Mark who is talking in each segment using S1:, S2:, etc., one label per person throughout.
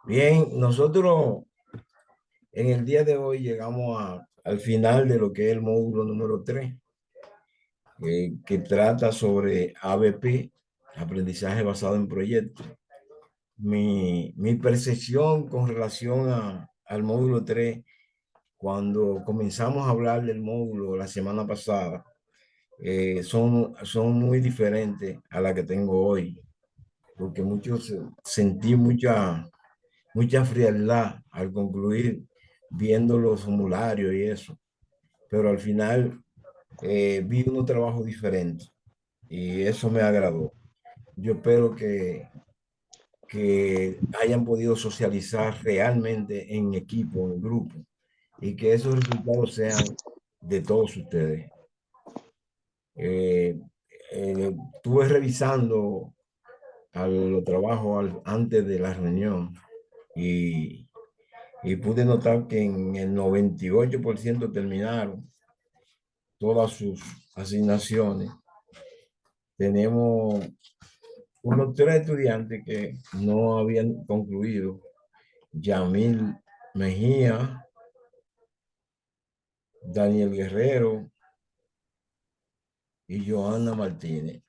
S1: Bien, nosotros en el día de hoy llegamos al final de lo que es el módulo número 3, que trata sobre ABP, aprendizaje basado en proyectos. Mi percepción con relación al módulo 3, cuando comenzamos a hablar del módulo la semana pasada, son muy diferentes a la que tengo hoy, porque sentí mucha frialdad al concluir viendo los formularios y eso, pero al final vi unos trabajos diferentes y eso me agradó. Yo espero que hayan podido socializar realmente en equipo, en grupo, y que esos resultados sean de todos ustedes. Eh, Estuve revisando a los trabajos antes de la reunión y, y pude notar que en el 98% terminaron todas sus asignaciones. Tenemos unos 3 estudiantes que no habían concluido: Yamil Mejía, Daniel Guerrero y Johanna Martínez,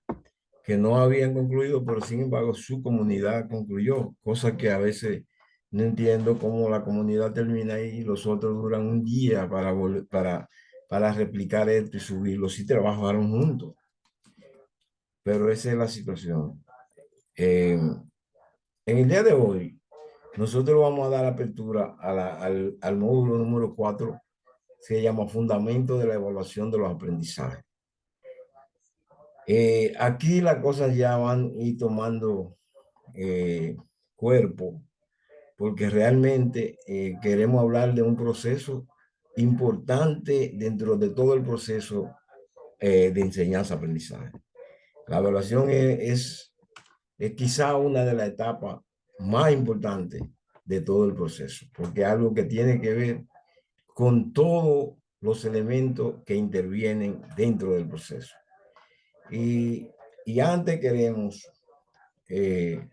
S1: que no habían concluido, pero sin embargo su comunidad concluyó, cosa que a veces no entiendo cómo la comunidad termina ahí y los otros duran un día para replicar esto y subirlo. Sí trabajaron juntos, pero esa es la situación. En el día de hoy, nosotros vamos a dar apertura al módulo número 4, se llama Fundamento de la Evaluación de los Aprendizajes. Aquí las cosas ya van a ir tomando cuerpo, porque realmente queremos hablar de un proceso importante dentro de todo el proceso de enseñanza-aprendizaje. La evaluación es quizá una de las etapas más importantes de todo el proceso, porque es algo que tiene que ver con todos los elementos que intervienen dentro del proceso. Y antes queremos eh,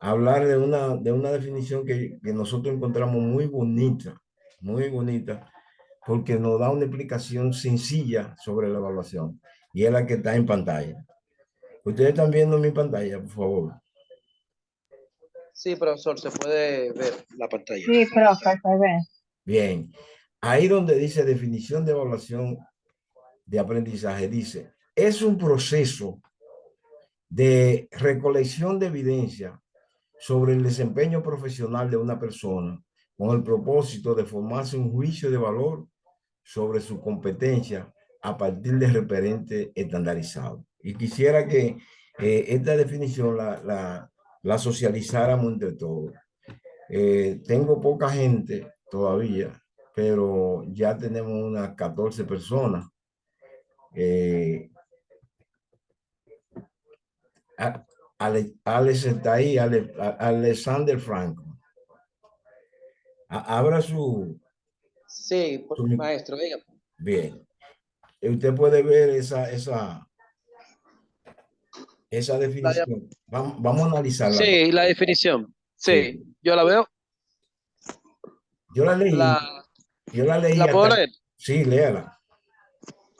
S1: hablar de una definición que nosotros encontramos muy bonita, porque nos da una explicación sencilla sobre la evaluación, y es la que está en pantalla. Ustedes están viendo mi pantalla, por favor.
S2: Sí, profesor, se puede ver la pantalla.
S3: Sí, profe, se ve.
S1: Bien, ahí donde dice definición de evaluación de aprendizaje, dice, es un proceso de recolección de evidencia sobre el desempeño profesional de una persona con el propósito de formarse un juicio de valor sobre su competencia a partir de referentes estandarizados. Y quisiera que esta definición la socializáramos entre todos. Tengo poca gente todavía, pero ya tenemos unas 14 personas. Alex está ahí, Alexander Franco. Abra
S2: Sí,
S1: su...
S2: maestro, dígame.
S1: Bien. Usted puede ver esa definición. Vamos a analizarla.
S2: Sí, la definición.
S1: Sí.
S2: Sí, yo la veo.
S1: Yo la leí,
S2: La,
S1: yo la leí
S2: ¿La puedo
S1: hasta...
S2: leer?
S1: Sí, léala.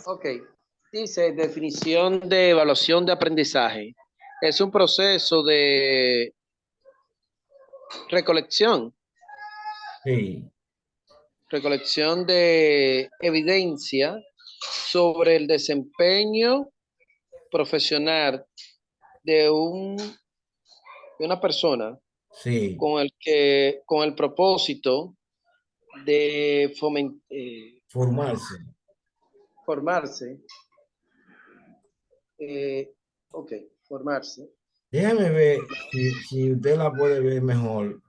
S2: Ok. Dice definición de evaluación de aprendizaje. Es un proceso de recolección,
S1: Sí,
S2: recolección de evidencia sobre el desempeño profesional de de una persona
S1: sí.
S2: con el propósito de
S1: Formarse.
S2: formarse, ok, formarse.
S1: Déjame ver si usted la puede ver mejor.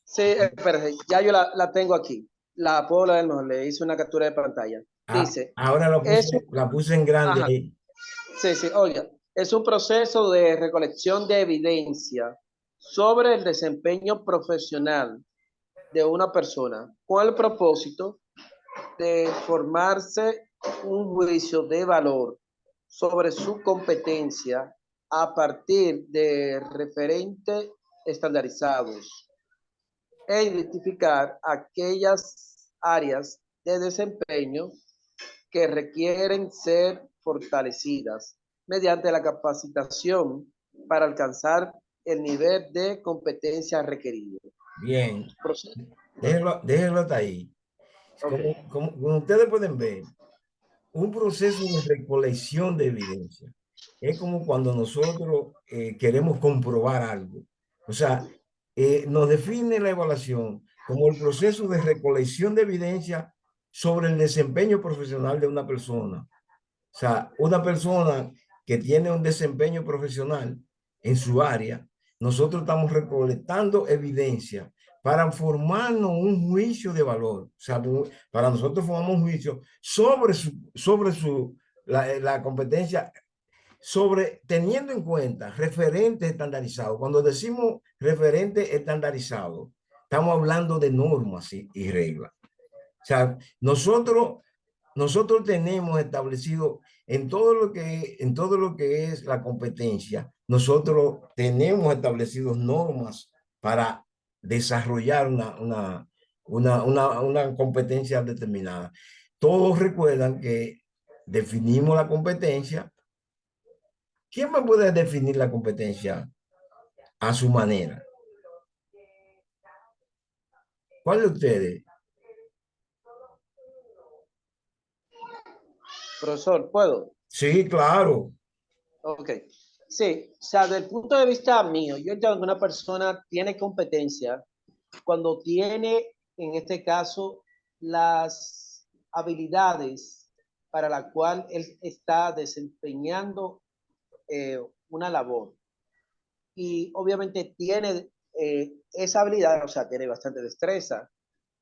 S2: Sí, espérate, ya yo la tengo aquí. La puedo leer mejor, le hice una captura de pantalla. Dice,
S1: Ahora
S2: es un,
S1: la puse en grande
S2: ajá,
S1: ahí.
S2: sí, sí, oiga, es un proceso de recolección de evidencia sobre el desempeño profesional de una persona con el propósito de formarse un juicio de valor sobre su competencia a partir de referentes estandarizados e identificar aquellas áreas de desempeño que requieren ser fortalecidas mediante la capacitación para alcanzar el nivel de competencia requerido.
S1: Bien.
S2: Proceso.
S1: Déjenlo hasta ahí.
S2: Okay.
S1: Como ustedes pueden ver, un proceso de recolección de evidencia es como cuando nosotros queremos comprobar algo. O sea, nos define la evaluación como el proceso de recolección de evidencia sobre el desempeño profesional de una persona. O sea, una persona que tiene un desempeño profesional en su área, nosotros estamos recolectando evidencia para formarnos un juicio de valor. O sea, para nosotros formamos un juicio sobre la competencia sobre, teniendo en cuenta referentes estandarizados. Cuando decimos referentes estandarizados, estamos hablando de normas y reglas. O sea, nosotros tenemos establecido en todo lo que es la competencia, nosotros tenemos establecidos normas para desarrollar una competencia determinada. Todos recuerdan que definimos la competencia. ¿Quién me puede definir la competencia a su manera? ¿Cuál de ustedes?
S2: Profesor, ¿puedo?
S1: Sí, claro.
S2: Ok. Sí, o sea, desde el punto de vista mío, yo entiendo que una persona tiene competencia cuando tiene, en este caso, las habilidades para la cual él está desempeñando una labor. Y obviamente tiene esa habilidad, o sea, tiene bastante destreza.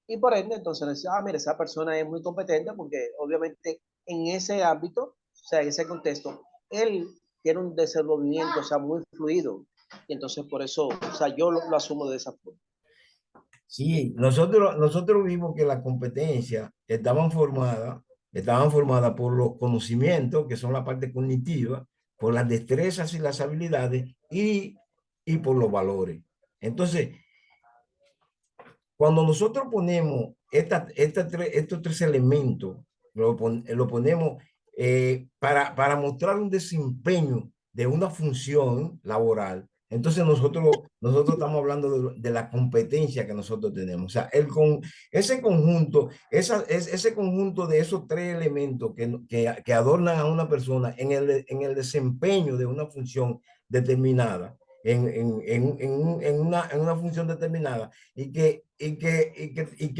S2: Y por ende, entonces, dice, ah, mira, esa persona es muy competente porque obviamente en ese ámbito, o sea, en ese contexto, él tiene un desenvolvimiento, o sea, muy fluido. Y entonces, por eso, o sea, yo lo asumo de esa forma.
S1: Sí, nosotros vimos que las competencias estaban formadas por los conocimientos, que son la parte cognitiva, por las destrezas y las habilidades y por los valores. Entonces, cuando nosotros ponemos estos tres elementos, lo ponemos para mostrar un desempeño de una función laboral, entonces nosotros estamos hablando de la competencia que nosotros tenemos. O sea, ese conjunto, ese conjunto de esos tres elementos que adornan a una persona en el desempeño de una función determinada, en una función determinada y que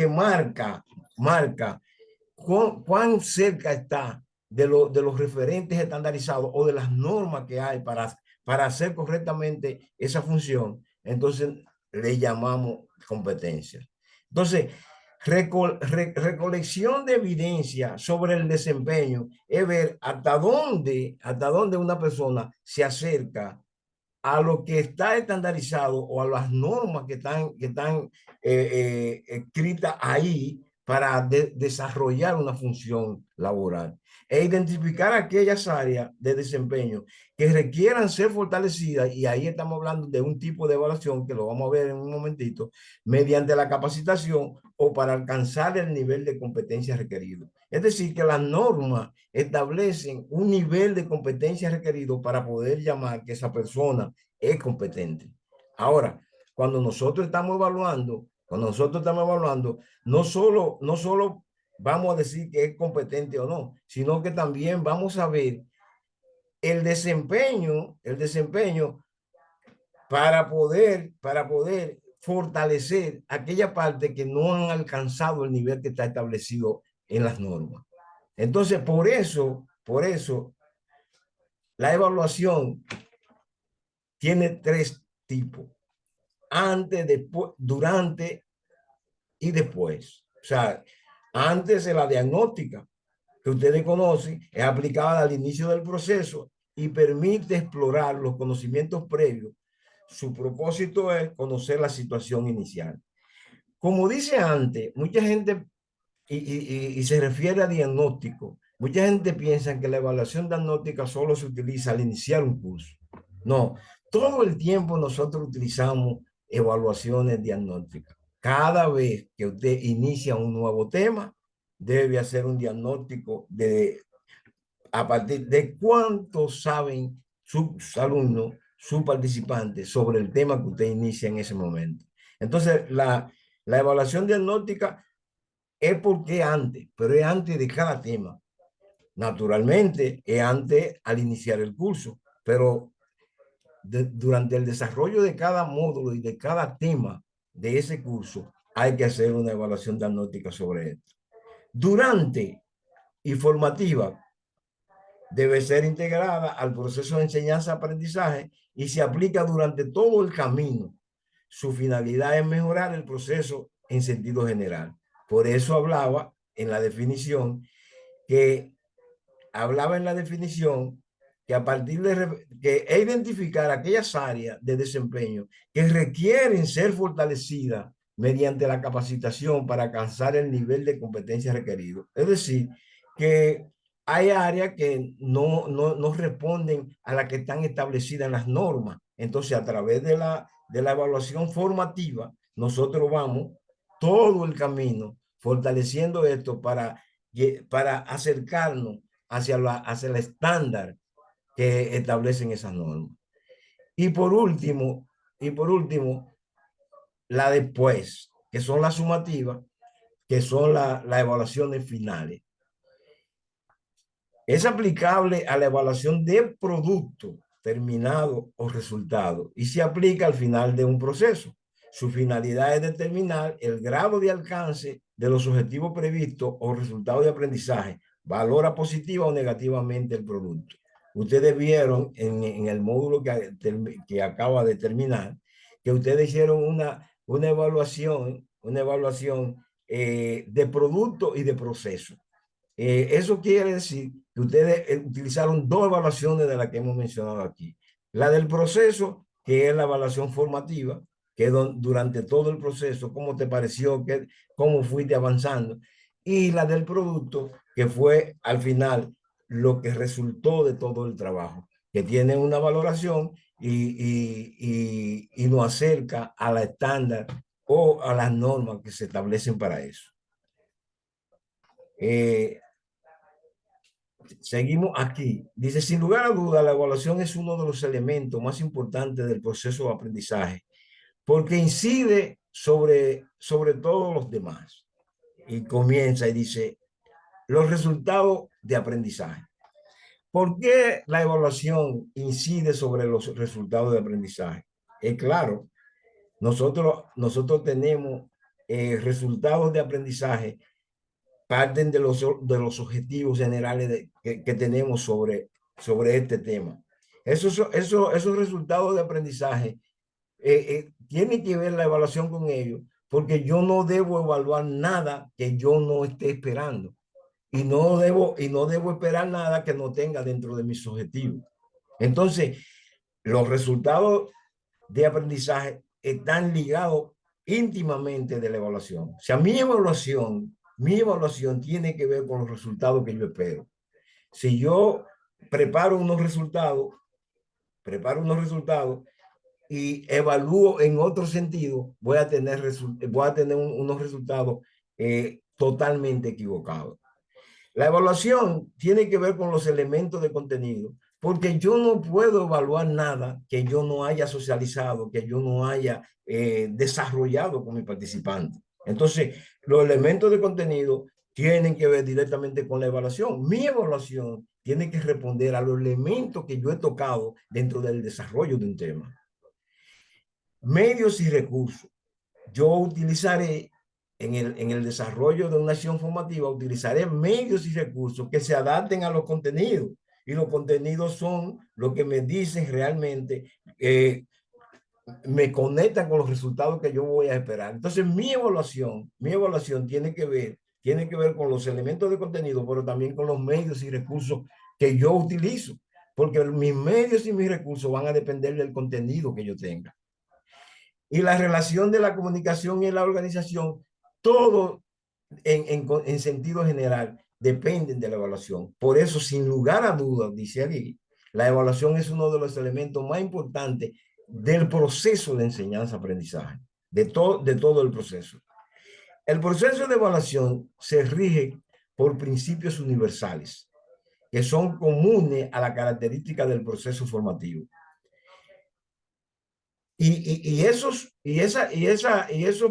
S1: marca cuán cerca está de los referentes estandarizados o de las normas que hay para hacer correctamente esa función, entonces le llamamos competencia. Entonces, recolección de evidencia sobre el desempeño es ver hasta dónde una persona se acerca a lo que está estandarizado o a las normas que están escritas ahí para desarrollar una función laboral e identificar aquellas áreas de desempeño que requieran ser fortalecidas, y ahí estamos hablando de un tipo de evaluación que lo vamos a ver en un momentito, mediante la capacitación o para alcanzar el nivel de competencia requerido. Es decir, que las normas establecen un nivel de competencia requerido para poder llamar que esa persona es competente. Ahora, cuando nosotros estamos evaluando, no solo vamos a decir que es competente o no, sino que también vamos a ver el desempeño para poder fortalecer aquella parte que no han alcanzado el nivel que está establecido en las normas. Entonces, por eso, la evaluación tiene tres tipos: antes, después, durante y después. O sea, antes de la diagnóstica, que ustedes conocen, es aplicada al inicio del proceso y permite explorar los conocimientos previos. Su propósito es conocer la situación inicial. Como dice antes, mucha gente, y se refiere a diagnóstico, mucha gente piensa que la evaluación diagnóstica solo se utiliza al iniciar un curso. No, todo el tiempo nosotros utilizamos evaluaciones diagnósticas. Cada vez que usted inicia un nuevo tema, debe hacer un diagnóstico a partir de cuánto saben sus alumnos, sus participantes sobre el tema que usted inicia en ese momento. Entonces, la evaluación diagnóstica es porque antes, pero es antes de cada tema. Naturalmente, es antes al iniciar el curso, pero durante el desarrollo de cada módulo y de cada tema de ese curso, hay que hacer una evaluación diagnóstica sobre esto. Durante y formativa, debe ser integrada al proceso de enseñanza-aprendizaje y se aplica durante todo el camino. Su finalidad es mejorar el proceso en sentido general. Por eso que hablaba en la definición que a partir de que es identificar aquellas áreas de desempeño que requieren ser fortalecidas mediante la capacitación para alcanzar el nivel de competencia requerido. Es decir, que hay áreas que no responden a las que están establecidas en las normas. Entonces, a través de la evaluación formativa, nosotros vamos todo el camino fortaleciendo esto para acercarnos hacia el estándar que establecen esas normas. Y por último, la después, que son las sumativas, que son las evaluaciones finales. Es aplicable a la evaluación de producto terminado o resultado y se aplica al final de un proceso. Su finalidad es determinar el grado de alcance de los objetivos previstos o resultados de aprendizaje. Valora positiva o negativamente el producto. Ustedes vieron en el módulo que acaba de terminar que ustedes hicieron una evaluación de producto y de proceso. Eso quiere decir que ustedes utilizaron dos evaluaciones de las que hemos mencionado aquí. La del proceso, que es la evaluación formativa, que durante todo el proceso, cómo te pareció, cómo fuiste avanzando. Y la del producto, que fue al final lo que resultó de todo el trabajo, que tiene una valoración y nos acerca a la estándar o a las normas que se establecen para eso. Seguimos aquí. Dice, sin lugar a duda, la evaluación es uno de los elementos más importantes del proceso de aprendizaje, porque incide sobre todos los demás. Y comienza y dice, los resultados de aprendizaje. ¿Por qué la evaluación incide sobre los resultados de aprendizaje? Es claro, nosotros tenemos resultados de aprendizaje parten de los objetivos generales que tenemos sobre este tema. Esos resultados de aprendizaje tiene que ver la evaluación con ellos, porque yo no debo evaluar nada que yo no esté esperando y no debo esperar nada que no tenga dentro de mis objetivos. Entonces, los resultados de aprendizaje están ligados íntimamente de la evaluación. O sea, mi evaluación tiene que ver con los resultados que yo espero. Si yo preparo unos resultados y evalúo en otro sentido, voy a tener unos resultados totalmente equivocados. La evaluación tiene que ver con los elementos de contenido, porque yo no puedo evaluar nada que yo no haya socializado, que yo no haya desarrollado con mi participante. Entonces, los elementos de contenido tienen que ver directamente con la evaluación. Mi evaluación tiene que responder a los elementos que yo he tocado dentro del desarrollo de un tema. Medios y recursos. Yo utilizaré en el desarrollo de una acción formativa, utilizaré medios y recursos que se adapten a los contenidos. Y los contenidos son lo que me dicen realmente, me conectan con los resultados que yo voy a esperar. Entonces, mi evaluación tiene que ver con los elementos de contenido, pero también con los medios y recursos que yo utilizo, porque mis medios y mis recursos van a depender del contenido que yo tenga. Y la relación de la comunicación y la organización, todo en sentido general, dependen de la evaluación. Por eso, sin lugar a dudas, dice aquí, la evaluación es uno de los elementos más importantes del proceso de enseñanza-aprendizaje, de todo el proceso. El proceso de evaluación se rige por principios universales, que son comunes a la característica del proceso formativo. Y esos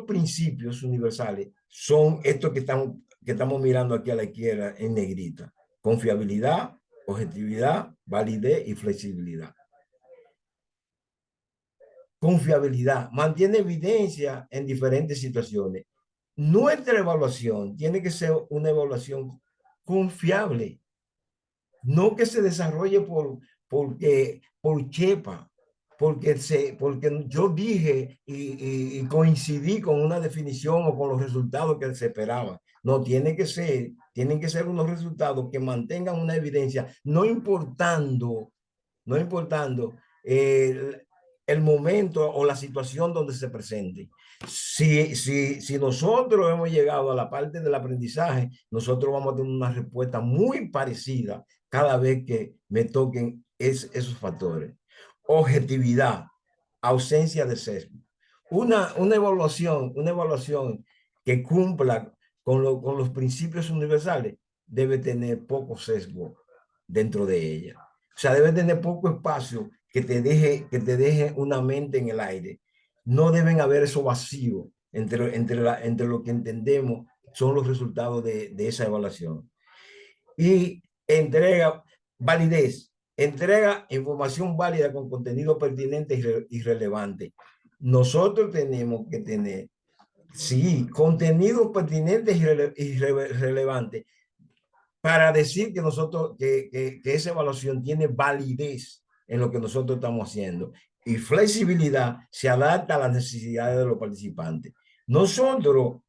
S1: principios universales son estos que estamos mirando aquí a la izquierda en negrita. Confiabilidad, objetividad, validez y flexibilidad. Confiabilidad, mantiene evidencia en diferentes situaciones. Nuestra evaluación tiene que ser una evaluación confiable, no que se desarrolle por chepa, porque yo dije y coincidí con una definición o con los resultados que se esperaban. No, tienen que ser unos resultados que mantengan una evidencia, no importando no importando el momento o la situación donde se presente. Si nosotros hemos llegado a la parte del aprendizaje, nosotros vamos a tener una respuesta muy parecida cada vez que me toquen esos factores. Objetividad, ausencia de sesgo. Una evaluación que cumpla con los principios universales debe tener poco sesgo dentro de ella. O sea, debe tener poco espacio que te deje una mente en el aire. No deben haber esos vacíos entre lo que entendemos son los resultados de esa evaluación. Y entrega validez, entrega información válida con contenido pertinente y relevante. Nosotros tenemos que tener, sí, contenido pertinente y relevante para decir que nosotros, que esa evaluación tiene validez en lo que nosotros estamos haciendo. Y flexibilidad se adapta a las necesidades de los participantes. Nosotros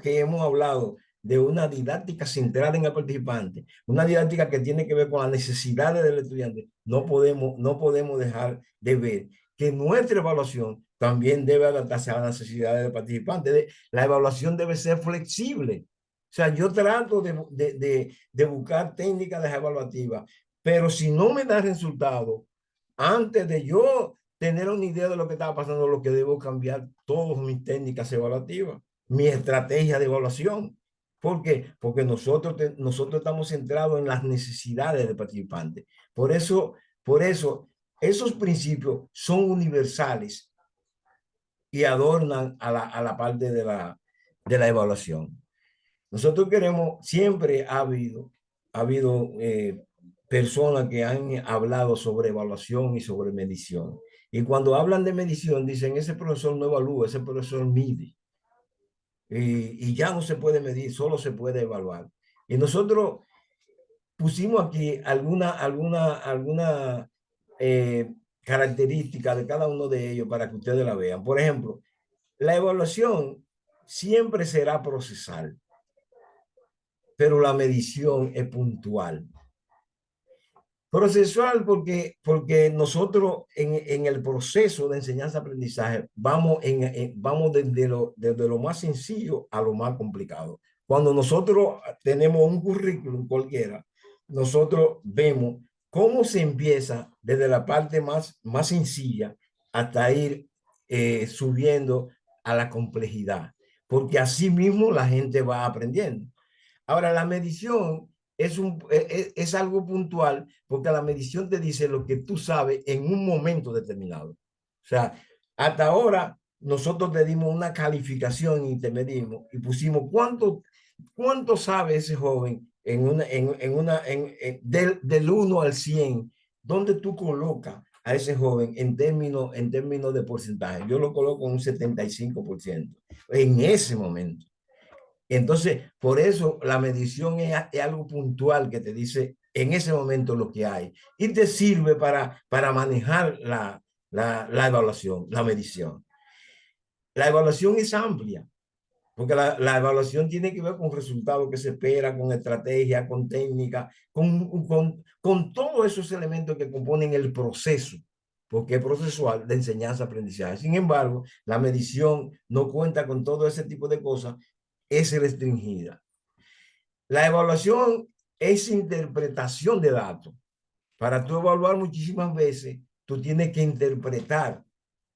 S1: que hemos hablado de una didáctica centrada en el participante, una didáctica que tiene que ver con las necesidades del estudiante, no podemos dejar de ver que nuestra evaluación también debe adaptarse a las necesidades del participante. La evaluación debe ser flexible. O sea, yo trato de buscar técnicas evaluativas, pero si no me da resultado, antes de yo tener una idea de lo que estaba pasando, lo que debo cambiar todas mis técnicas evaluativas, mi estrategia de evaluación. ¿Por qué? Porque nosotros estamos centrados en las necesidades del participante. Por eso, esos principios son universales y adornan a la parte de la evaluación. Nosotros queremos, siempre ha habido personas que han hablado sobre evaluación y sobre medición. Y cuando hablan de medición, dicen, ese profesor no evalúa, ese profesor mide. Y ya no se puede medir, solo se puede evaluar. Y nosotros pusimos aquí alguna característica de cada uno de ellos para que ustedes la vean. Por ejemplo, la evaluación siempre será procesal, pero la medición es puntual. Procesual porque nosotros en el proceso de enseñanza-aprendizaje vamos desde lo más sencillo a lo más complicado. Cuando nosotros tenemos un currículum cualquiera, nosotros vemos cómo se empieza desde la parte más sencilla hasta ir subiendo a la complejidad, porque así mismo la gente va aprendiendo. Ahora, la medición es algo puntual porque la medición te dice lo que tú sabes en un momento determinado. O sea, hasta ahora nosotros te dimos una calificación y te medimos y pusimos cuánto sabe ese joven del 1 al 100, ¿dónde tú colocas a ese joven en términos de porcentaje? Yo lo coloco en un 75% en ese momento. Entonces, por eso la medición es algo puntual que te dice en ese momento lo que hay y te sirve para manejar la evaluación, la medición. La evaluación es amplia, porque la evaluación tiene que ver con resultados que se espera, con estrategia, con técnica, con todos esos elementos que componen el proceso, porque es procesual de enseñanza-aprendizaje. Sin embargo, la medición no cuenta con todo ese tipo de cosas, es restringida. La evaluación es interpretación de datos. Para tú evaluar muchísimas veces, tú tienes que interpretar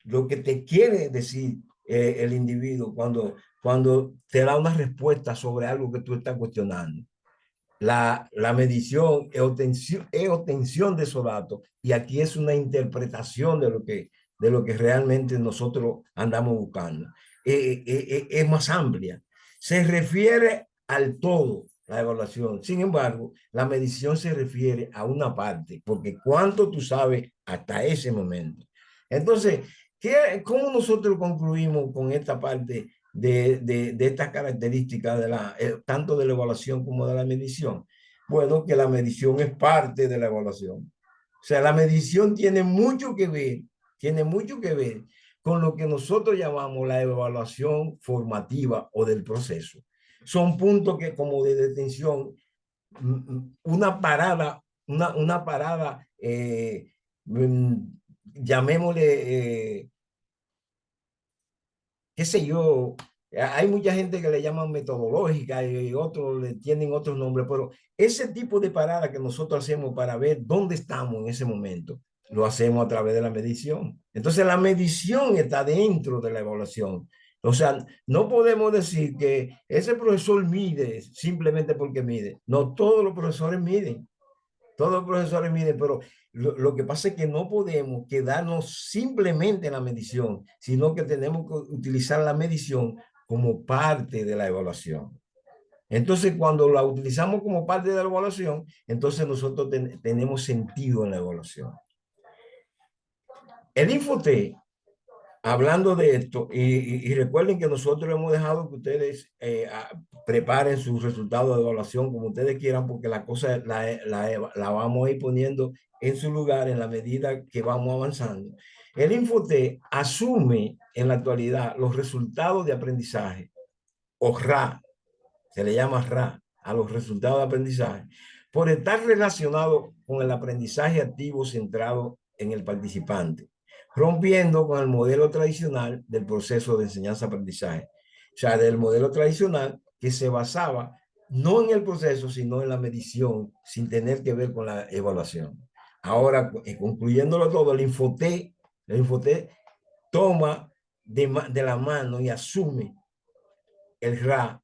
S1: lo que te quiere decir el individuo cuando te da una respuesta sobre algo que tú estás cuestionando. La medición es obtención de esos datos y aquí es una interpretación de lo que realmente nosotros andamos buscando. Es más amplia. Se refiere al todo la evaluación. Sin embargo, la medición se refiere a una parte, porque cuánto tú sabes hasta ese momento. Entonces, ¿cómo nosotros concluimos con esta parte de estas características tanto de la evaluación como de la medición? Bueno, que la medición es parte de la evaluación. O sea, la medición tiene mucho que ver con lo que nosotros llamamos la evaluación formativa o del proceso. Son puntos que como de detención, una parada llamémosle, qué sé yo, hay mucha gente que le llaman metodológica y otros le tienen otros nombres, pero ese tipo de parada que nosotros hacemos para ver dónde estamos en ese momento, lo hacemos a través de la medición. Entonces la medición está dentro de la evaluación. O sea, no podemos decir que ese profesor mide simplemente porque mide. No todos los profesores miden. Todos los profesores miden, pero lo que pasa es que no podemos quedarnos simplemente en la medición, sino que tenemos que utilizar la medición como parte de la evaluación. Entonces, cuando la utilizamos como parte de la evaluación, entonces nosotros tenemos sentido en la evaluación. El Infotest, hablando de esto, y recuerden que nosotros hemos dejado que ustedes preparen sus resultados de evaluación como ustedes quieran, porque la cosa la vamos a ir poniendo en su lugar en la medida que vamos avanzando. El Infotest asume en la actualidad los resultados de aprendizaje, o RA, se le llama RA, a los resultados de aprendizaje, por estar relacionado con el aprendizaje activo centrado en el participante, rompiendo con el modelo tradicional del proceso de enseñanza-aprendizaje. O sea, del modelo tradicional que se basaba no en el proceso, sino en la medición, sin tener que ver con la evaluación. Ahora, concluyéndolo todo, el Infotest toma de la mano y asume el RA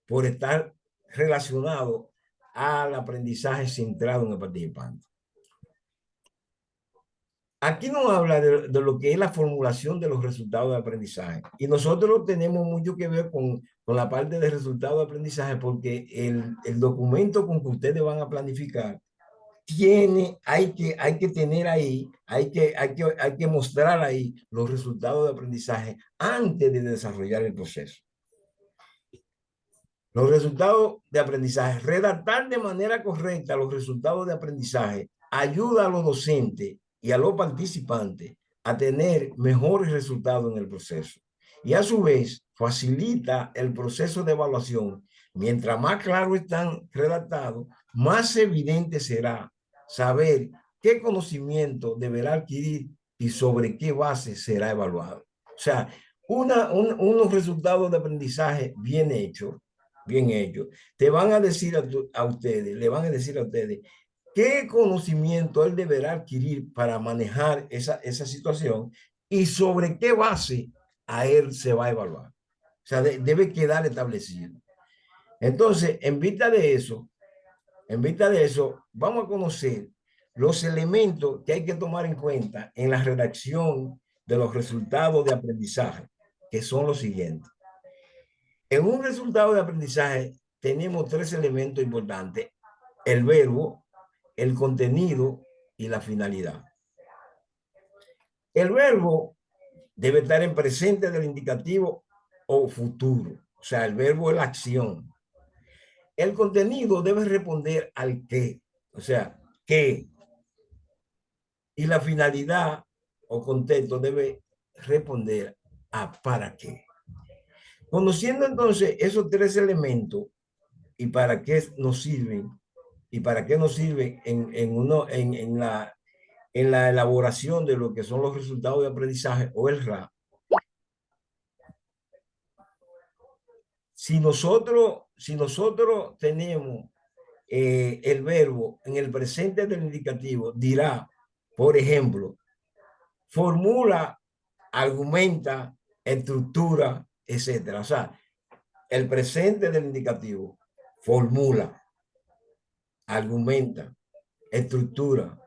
S1: por estar relacionado al aprendizaje centrado en el participante. Aquí nos habla de lo que es la formulación de los resultados de aprendizaje. Y nosotros tenemos mucho que ver con la parte de resultados de aprendizaje porque el documento con que ustedes van a planificar hay que tener ahí, hay que mostrar ahí los resultados de aprendizaje antes de desarrollar el proceso. Los resultados de aprendizaje. Redactar de manera correcta los resultados de aprendizaje ayuda a los docentes y a los participantes a tener mejores resultados en el proceso. Y a su vez, facilita el proceso de evaluación. Mientras más claro están redactados, más evidente será saber qué conocimiento deberá adquirir y sobre qué base será evaluado. O sea, unos resultados de aprendizaje bien hechos, te van a decir a ustedes, le van a decir a ustedes qué conocimiento él deberá adquirir para manejar esa situación y sobre qué base a él se va a evaluar. O sea, debe quedar establecido. Entonces, en vista de eso, vamos a conocer los elementos que hay que tomar en cuenta en la redacción de los resultados de aprendizaje, que son los siguientes. En un resultado de aprendizaje tenemos tres elementos importantes: el verbo, el contenido y la finalidad. El verbo debe estar en presente del indicativo o futuro. O sea, el verbo es la acción. El contenido debe responder al qué. O sea, qué. Y la finalidad o contexto debe responder a para qué. Conociendo entonces esos tres elementos y para qué nos sirven, y para qué nos sirven en la elaboración de lo que son los resultados de aprendizaje o el RA. Si nosotros tenemos el verbo en el presente del indicativo, dirá, por ejemplo, formula, argumenta, estructura, etcétera. O sea, el presente del indicativo formula, argumenta, estructura.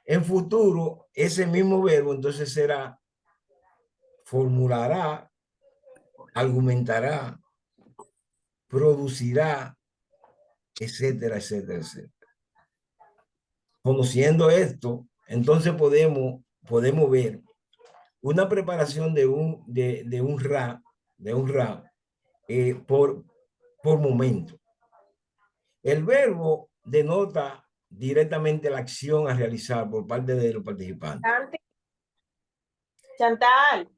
S1: En futuro, ese mismo verbo entonces será formulará, argumentará, producirá, etcétera, etcétera, etcétera. Conociendo esto, entonces podemos ver una preparación de un RA por momento. El verbo denota directamente la acción a realizar por parte de los participantes.
S3: Chantal,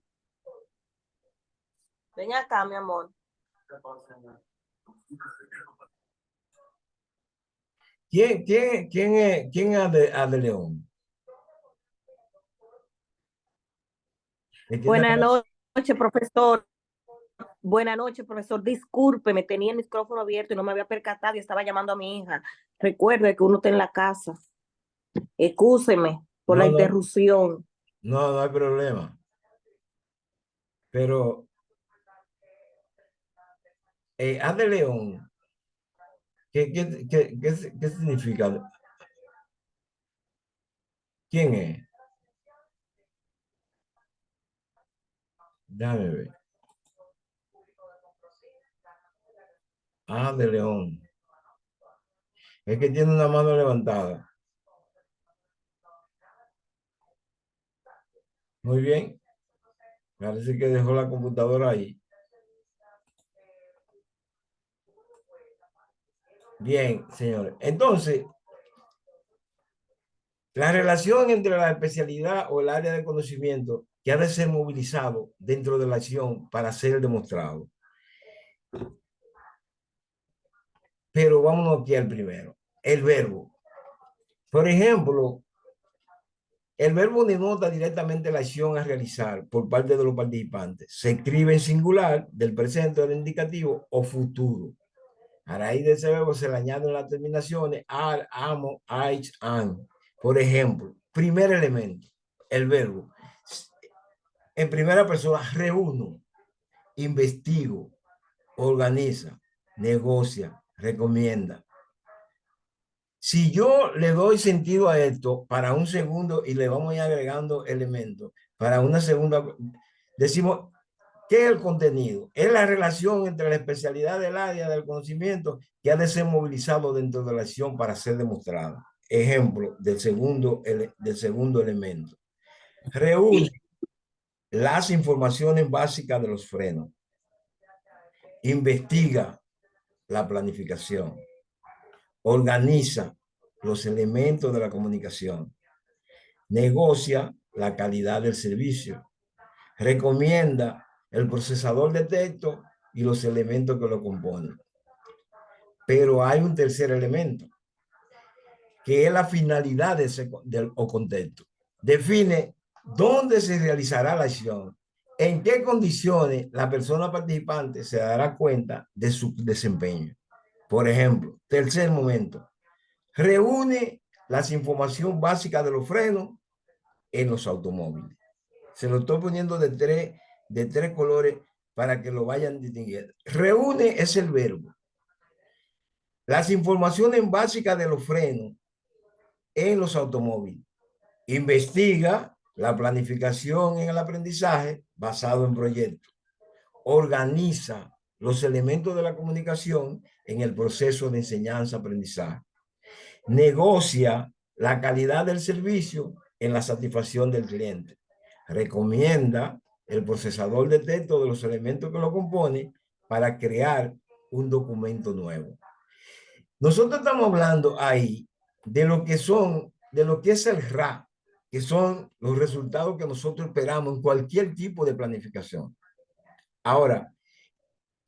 S3: ven acá, mi amor.
S1: ¿Quién es de León? ¿De quién es la
S3: Buenas
S1: relación?
S3: noches, profesor. Buenas noches, profesor. Disculpe, me tenía el micrófono abierto y no me había percatado y estaba llamando a mi hija. Recuerde que uno está en la casa. Excúseme por la
S1: No, no,
S3: interrupción.
S1: no, no hay problema. Pero A de León, ¿qué significa? ¿Quién es? Déjame ver. A de León. Es que tiene una mano levantada. Muy bien. Parece que dejó la computadora ahí. Bien, señores. Entonces, la relación entre la especialidad o el área de conocimiento que ha de ser movilizado dentro de la acción para ser demostrado. Pero vámonos aquí al primero, el verbo. Por ejemplo, el verbo denota directamente la acción a realizar por parte de los participantes. Se escribe en singular del presente del indicativo o futuro. A raíz de ese verbo se le añaden las terminaciones al, amo, ais, an. Por ejemplo, primer elemento, el verbo. En primera persona, reúno, investigo, organiza, negocia, recomienda. Si yo le doy sentido a esto para un segundo y le vamos a ir agregando elementos, para una segunda, decimos, ¿qué es el contenido? Es la relación entre la especialidad del área del conocimiento que ha de ser movilizado dentro de la acción para ser demostrada. Ejemplo del segundo elemento. Reúne las informaciones básicas de los frenos. Investiga la planificación. Organiza los elementos de la comunicación. Negocia la calidad del servicio. Recomienda el procesador de texto y los elementos que lo componen. Pero hay un tercer elemento, que es la finalidad o contexto. Define dónde se realizará la acción, en qué condiciones la persona participante se dará cuenta de su desempeño. Por ejemplo, tercer momento, reúne las informaciones básicas de los frenos en los automóviles. Se lo estoy poniendo de tres colores para que lo vayan distinguiendo. Reúne es el verbo. Las informaciones básicas de los frenos en los automóviles. Investiga la planificación en el aprendizaje basado en proyectos. Organiza los elementos de la comunicación en el proceso de enseñanza-aprendizaje. Negocia la calidad del servicio en la satisfacción del cliente. Recomienda el procesador de texto de los elementos que lo componen para crear un documento nuevo. Nosotros estamos hablando ahí de lo que es el RA, que son los resultados que nosotros esperamos en cualquier tipo de planificación. Ahora,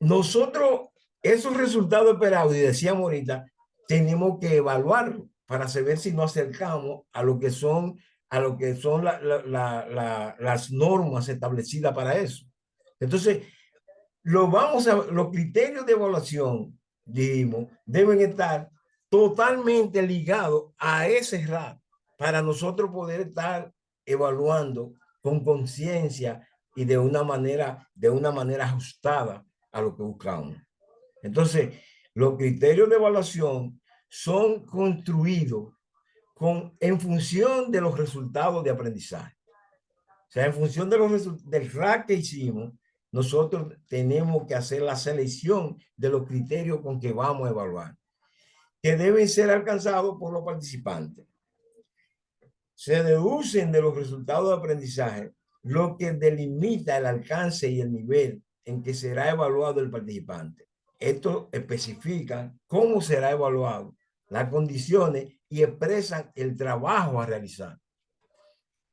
S1: nosotros, esos resultados esperados, y decíamos ahorita, tenemos que evaluarlo para saber si nos acercamos a lo que son las normas establecidas para eso. Entonces, los criterios de evaluación, dijimos, deben estar totalmente ligados a ese RAT para nosotros poder estar evaluando con conciencia y de una manera ajustada a lo que buscamos. Entonces, los criterios de evaluación son construidos en función de los resultados de aprendizaje. O sea, en función del RAC que hicimos, nosotros tenemos que hacer la selección de los criterios con que vamos a evaluar, que deben ser alcanzados por los participantes. Se deducen de los resultados de aprendizaje lo que delimita el alcance y el nivel en que será evaluado el participante. Esto especifica cómo será evaluado, las condiciones y expresan el trabajo a realizar.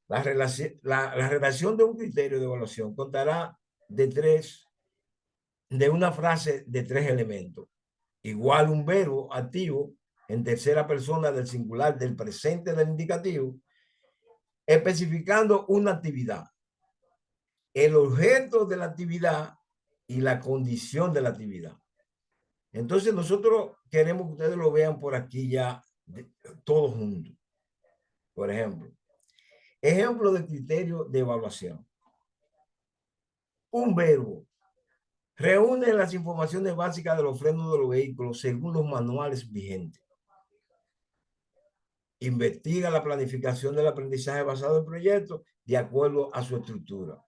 S1: La redacción de un criterio de evaluación contará de una frase de tres elementos. Igual un verbo activo en tercera persona del singular del presente del indicativo, especificando una actividad. el objeto de la actividad y la condición de la actividad. Entonces nosotros queremos que ustedes lo vean por aquí ya todos juntos. Por ejemplo de criterio de evaluación. Un verbo reúne las informaciones básicas de los frenos de los vehículos según los manuales vigentes. Investiga la planificación del aprendizaje basado en proyectos de acuerdo a su estructura.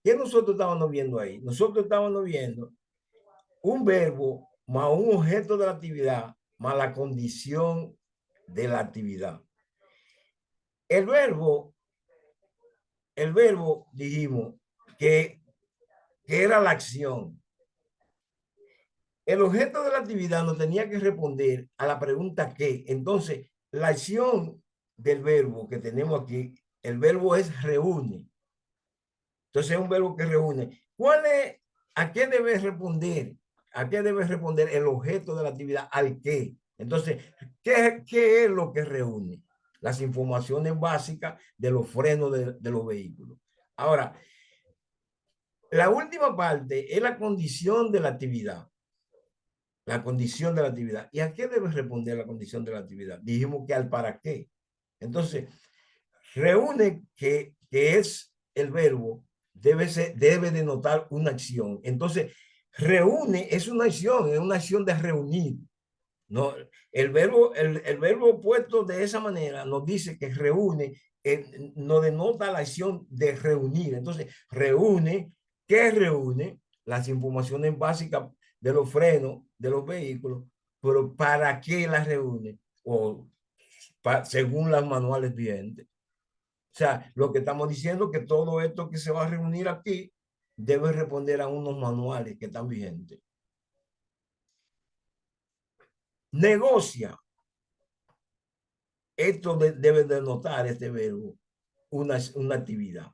S1: ¿Qué nosotros estábamos viendo ahí? Nosotros estábamos viendo un verbo más un objeto de la actividad más la condición de la actividad. El verbo dijimos que era la acción. El objeto de la actividad nos tenía que responder a la pregunta ¿qué? Entonces, la acción del verbo que tenemos aquí, el verbo es reúne. Entonces, es un verbo que reúne. ¿A qué debe responder? ¿A qué debe responder el objeto de la actividad? ¿Al qué? Entonces, ¿qué es lo que reúne? Las informaciones básicas de los frenos de los vehículos. Ahora, la última parte es la condición de la actividad. La condición de la actividad. ¿Y a qué debe responder la condición de la actividad? Dijimos que al para qué. Entonces, reúne que es el verbo, debe denotar una acción. Entonces, reúne es una acción de reunir. No, el verbo puesto de esa manera nos dice que reúne, nos denota la acción de reunir. Entonces, reúne, ¿qué reúne? Las informaciones básicas de los frenos de los vehículos, pero ¿para qué las reúne? O según los manuales vigentes. O sea, lo que estamos diciendo es que todo esto que se va a reunir aquí debe responder a unos manuales que están vigentes. Negocia. Esto debe denotar este verbo una actividad.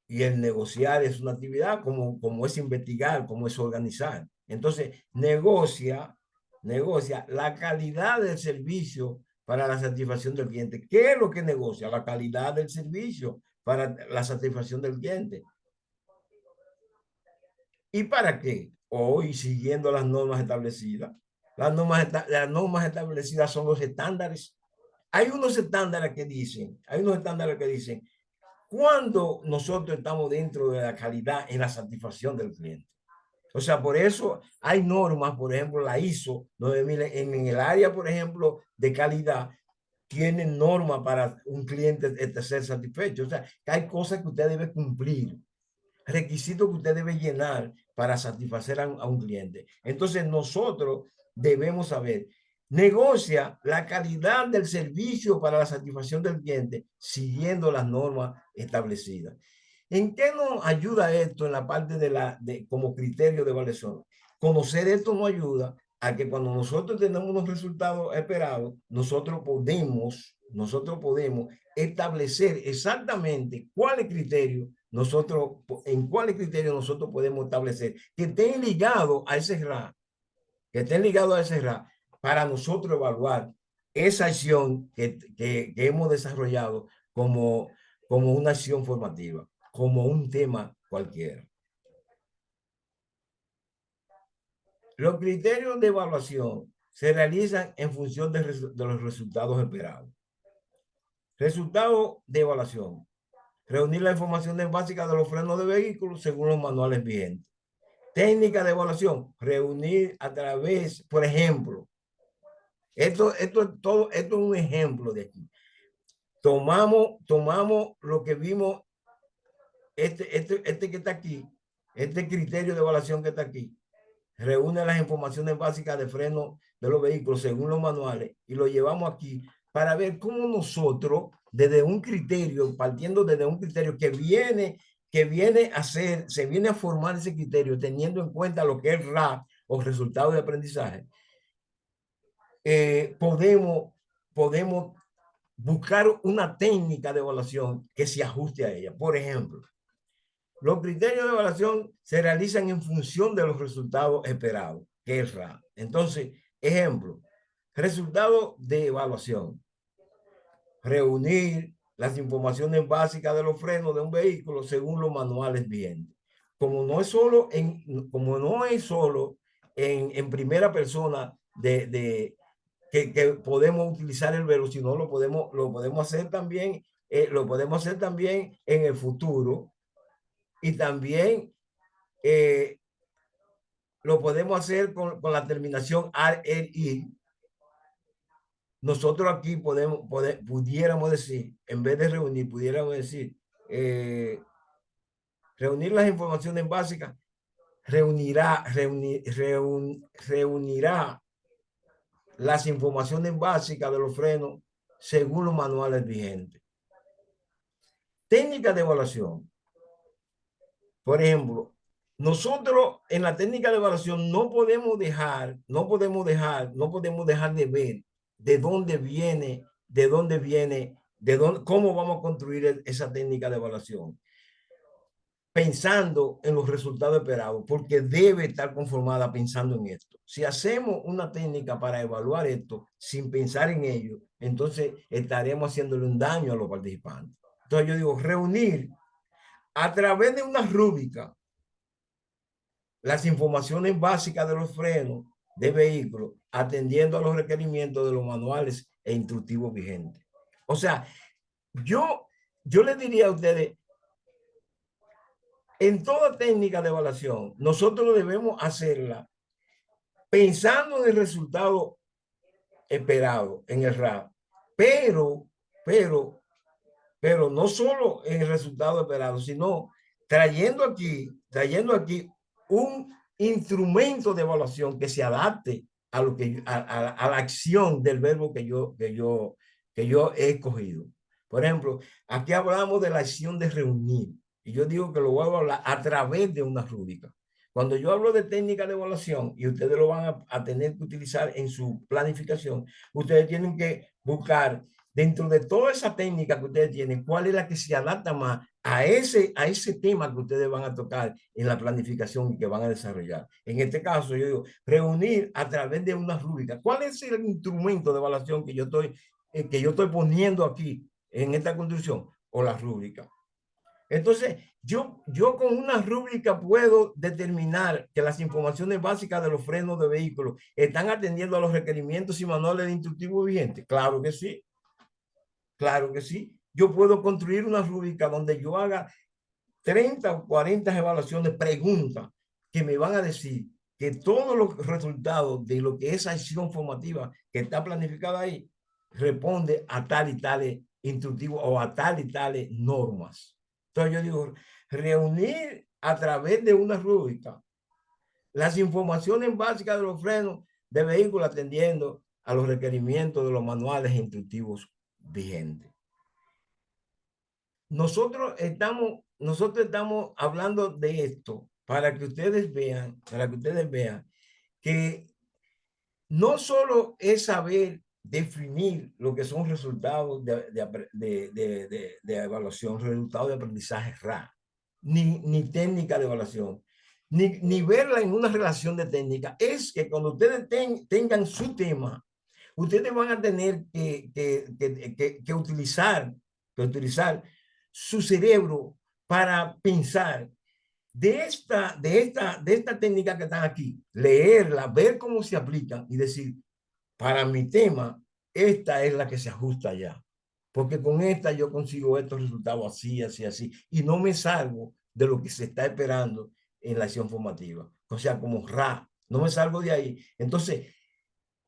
S1: Y el negociar es una actividad como es investigar, como es organizar. Entonces, negocia la calidad del servicio para la satisfacción del cliente. ¿Qué es lo que negocia? La calidad del servicio para la satisfacción del cliente. ¿Y para qué? Hoy, siguiendo las normas establecidas. Las normas establecidas son los estándares. Hay unos estándares que dicen, cuando nosotros estamos dentro de la calidad en la satisfacción del cliente. O sea, por eso hay normas, por ejemplo, la ISO 9000 en el área, por ejemplo, de calidad, tienen normas para un cliente ser satisfecho. O sea, que hay cosas que usted debe cumplir, requisitos que usted debe llenar para satisfacer a un cliente. Entonces, nosotros debemos saber, negocia la calidad del servicio para la satisfacción del cliente siguiendo las normas establecidas. ¿En qué nos ayuda esto en la parte como criterio de evaluación? Conocer esto nos ayuda a que cuando nosotros tenemos unos resultados esperados, nosotros podemos establecer exactamente en cuáles criterios nosotros podemos establecer que estén ligados a ese RA, para nosotros evaluar esa acción que hemos desarrollado como una acción formativa, como un tema cualquiera. Los criterios de evaluación se realizan en función de los resultados esperados. Resultado de evaluación. Reunir las informaciones básicas de los frenos de vehículos según los manuales vigentes. Técnica de evaluación. Reunir a través, por ejemplo, esto es un ejemplo de aquí. Tomamos lo que vimos, que está aquí, este criterio de evaluación que está aquí. Reúne las informaciones básicas de freno de los vehículos según los manuales y lo llevamos aquí para ver cómo nosotros, partiendo desde un criterio que viene se viene a formar ese criterio teniendo en cuenta lo que es RA o resultado de aprendizaje, podemos buscar una técnica de evaluación que se ajuste a ella. Por ejemplo, los criterios de evaluación se realizan en función de los resultados esperados, que es RA. Entonces, ejemplo, resultado de evaluación. Reunir las informaciones básicas de los frenos de un vehículo según los manuales vigentes. Como no es solo en primera persona que podemos utilizar el verbo, sino lo podemos hacer también, en el futuro, y también lo podemos hacer con la terminación ar, er, ir. Nosotros aquí pudiéramos decir, en vez de reunir, pudiéramos decir, reunir las informaciones básicas, reunirá las informaciones básicas de los frenos según los manuales vigentes. Técnica de evaluación. Por ejemplo, nosotros en la técnica de evaluación no podemos dejar de ver cómo vamos a construir esa técnica de evaluación, pensando en los resultados esperados, porque debe estar conformada pensando en esto. Si hacemos una técnica para evaluar esto sin pensar en ello, entonces estaremos haciéndole un daño a los participantes. Entonces yo digo, reunir a través de una rúbrica las informaciones básicas de los frenos de vehículos, atendiendo a los requerimientos de los manuales e instructivos vigentes. O sea, yo les diría a ustedes, en toda técnica de evaluación, nosotros debemos hacerla pensando en el resultado esperado, en el RAP, pero, pero, pero no solo en el resultado esperado, sino trayendo aquí un instrumento de evaluación que se adapte a lo que a la acción del verbo que yo he escogido. Por ejemplo, aquí hablamos de la acción de reunir, y yo digo que lo voy a hablar a través de una rúbrica. Cuando yo hablo de técnica de evaluación y ustedes lo van a tener que utilizar en su planificación, ustedes tienen que buscar dentro de toda esa técnica que ustedes tienen, cuál es la que se adapta más a ese tema que ustedes van a tocar en la planificación y que van a desarrollar. En este caso, yo digo, reunir a través de una rúbrica. ¿Cuál es el instrumento de evaluación que yo estoy poniendo aquí en esta construcción? O la rúbrica. Entonces, yo con una rúbrica puedo determinar que las informaciones básicas de los frenos de vehículos están atendiendo a los requerimientos y manuales de instructivo vigentes. Claro que sí. Claro que sí. Yo puedo construir una rúbrica donde yo haga 30 o 40 evaluaciones, preguntas que me van a decir que todos los resultados de lo que esa acción formativa que está planificada ahí responde a tal y tales instructivos o a tal y tales normas. Entonces yo digo, reunir a través de una rúbrica las informaciones básicas de los frenos de vehículos atendiendo a los requerimientos de los manuales e instructivos vigentes. Nosotros estamos hablando de esto para que ustedes vean, que no solo es saber definir lo que son resultados de evaluación, resultados de aprendizaje RA, ni técnica de evaluación, ni verla en una relación de técnica. Es que cuando ustedes tengan su tema, ustedes van a tener que utilizar su cerebro para pensar de esta técnica que están aquí, leerla, ver cómo se aplican y decir, para mi tema, esta es la que se ajusta ya. Porque con esta yo consigo estos resultados así, así, así. Y no me salgo de lo que se está esperando en la acción formativa. O sea, como RA, no me salgo de ahí. Entonces,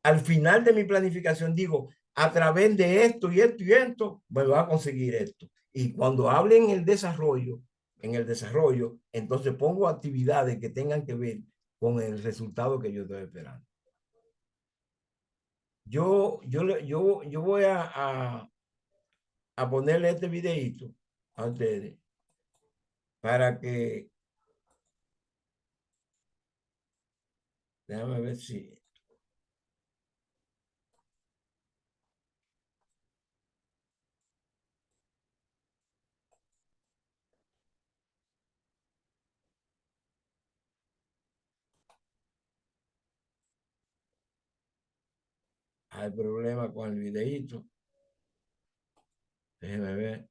S1: al final de mi planificación digo, a través de esto y esto y esto, me voy a conseguir esto. Y cuando hable en el desarrollo, entonces pongo actividades que tengan que ver con el resultado que yo estoy esperando. Yo voy a ponerle este videito a ustedes para que, déjame ver si hay problema con el videito. Déjeme ver.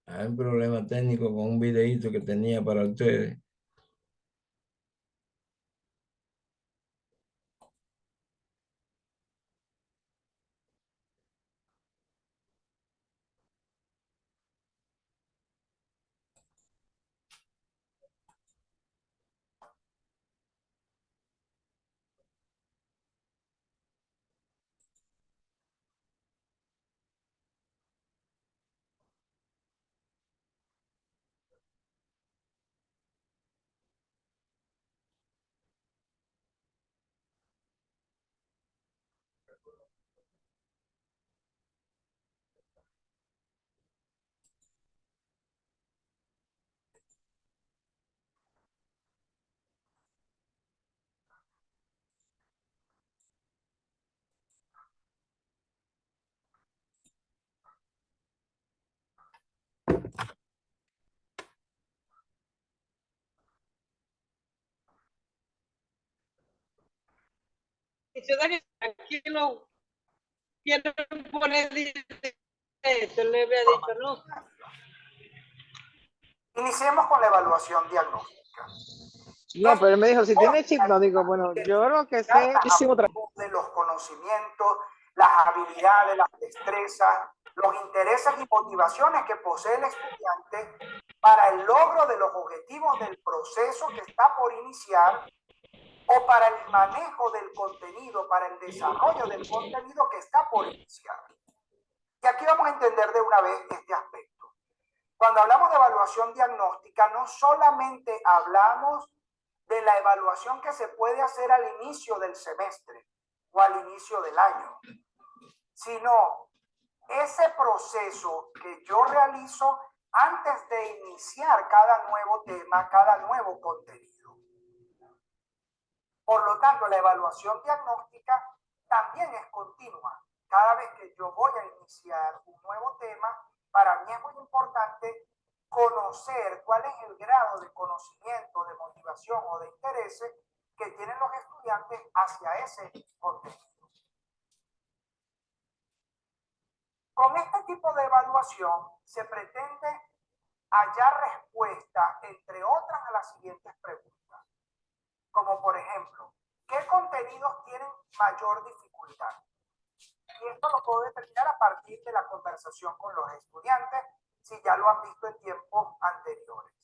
S1: Hay un problema técnico con un videíto que tenía para ustedes.
S2: Aquí no quieren poner esto, le había dicho, no.
S4: Iniciemos con la evaluación diagnóstica.
S2: No, pero él me dijo, si tiene chip, no, digo, bueno, yo lo que sé, hicimos otra.
S4: De los conocimientos, las habilidades, las destrezas, los intereses y motivaciones que posee el estudiante para el logro de los objetivos del proceso que está por iniciar o para el manejo del contenido, para el desarrollo del contenido que está por iniciar. Y aquí vamos a entender de una vez este aspecto. Cuando hablamos de evaluación diagnóstica, no solamente hablamos de la evaluación que se puede hacer al inicio del semestre o al inicio del año, sino ese proceso que yo realizo antes de iniciar cada nuevo tema, cada nuevo contenido. Por lo tanto, la evaluación diagnóstica también es continua. Cada vez que yo voy a iniciar un nuevo tema, para mí es muy importante conocer cuál es el grado de conocimiento, de motivación o de interés que tienen los estudiantes hacia ese contenido. Con este tipo de evaluación se pretende hallar respuesta, entre otras, a las siguientes preguntas. Como por ejemplo, ¿qué contenidos tienen mayor dificultad? Y esto lo puedo determinar a partir de la conversación con los estudiantes, si ya lo han visto en tiempos anteriores.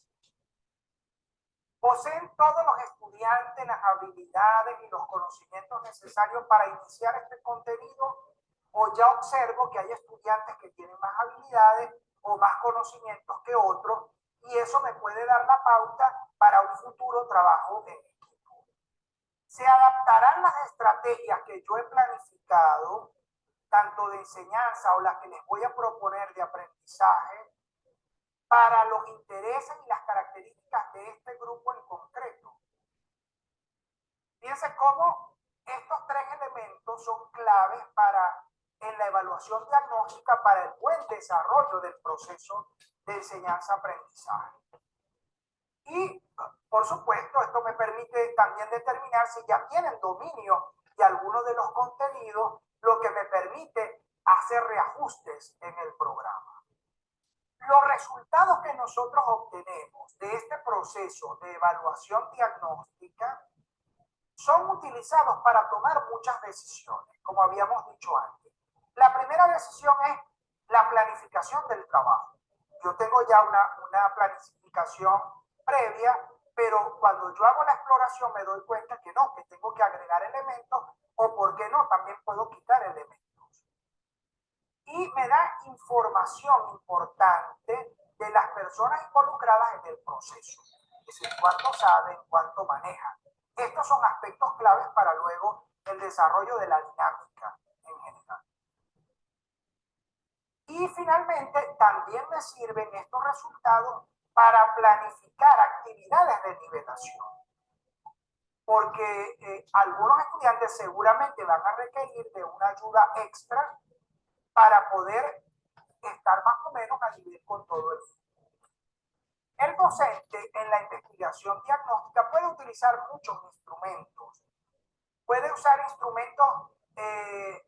S4: ¿Poseen todos los estudiantes las habilidades y los conocimientos necesarios para iniciar este contenido? ¿O ya observo que hay estudiantes que tienen más habilidades o más conocimientos que otros? Y eso me puede dar la pauta para un futuro trabajo en equipo. ¿Se adaptarán las estrategias que yo he planificado, tanto de enseñanza o las que les voy a proponer de aprendizaje, para los intereses y las características de este grupo en concreto? Fíjense cómo estos tres elementos son claves en la evaluación diagnóstica para el buen desarrollo del proceso de enseñanza-aprendizaje. Y, por supuesto, esto me permite también determinar si ya tienen dominio de algunos de los contenidos, lo que me permite hacer reajustes en el programa. Los resultados que nosotros obtenemos de este proceso de evaluación diagnóstica son utilizados para tomar muchas decisiones, como habíamos dicho antes. La primera decisión es la planificación del trabajo. Yo tengo ya una planificación previa, pero cuando yo hago la exploración me doy cuenta que no, que tengo que agregar elementos, o por qué no, también puedo quitar elementos. Y me da información importante de las personas involucradas en el proceso. Es decir, cuánto saben, cuánto manejan. Estos son aspectos claves para luego el desarrollo de la dinámica en general. Y finalmente, también me sirven estos resultados para planificar actividades de nivelación. Porque algunos estudiantes seguramente van a requerir de una ayuda extra para poder estar más o menos a nivel con todo el mundo. El docente en la investigación diagnóstica puede utilizar muchos instrumentos. Puede usar instrumentos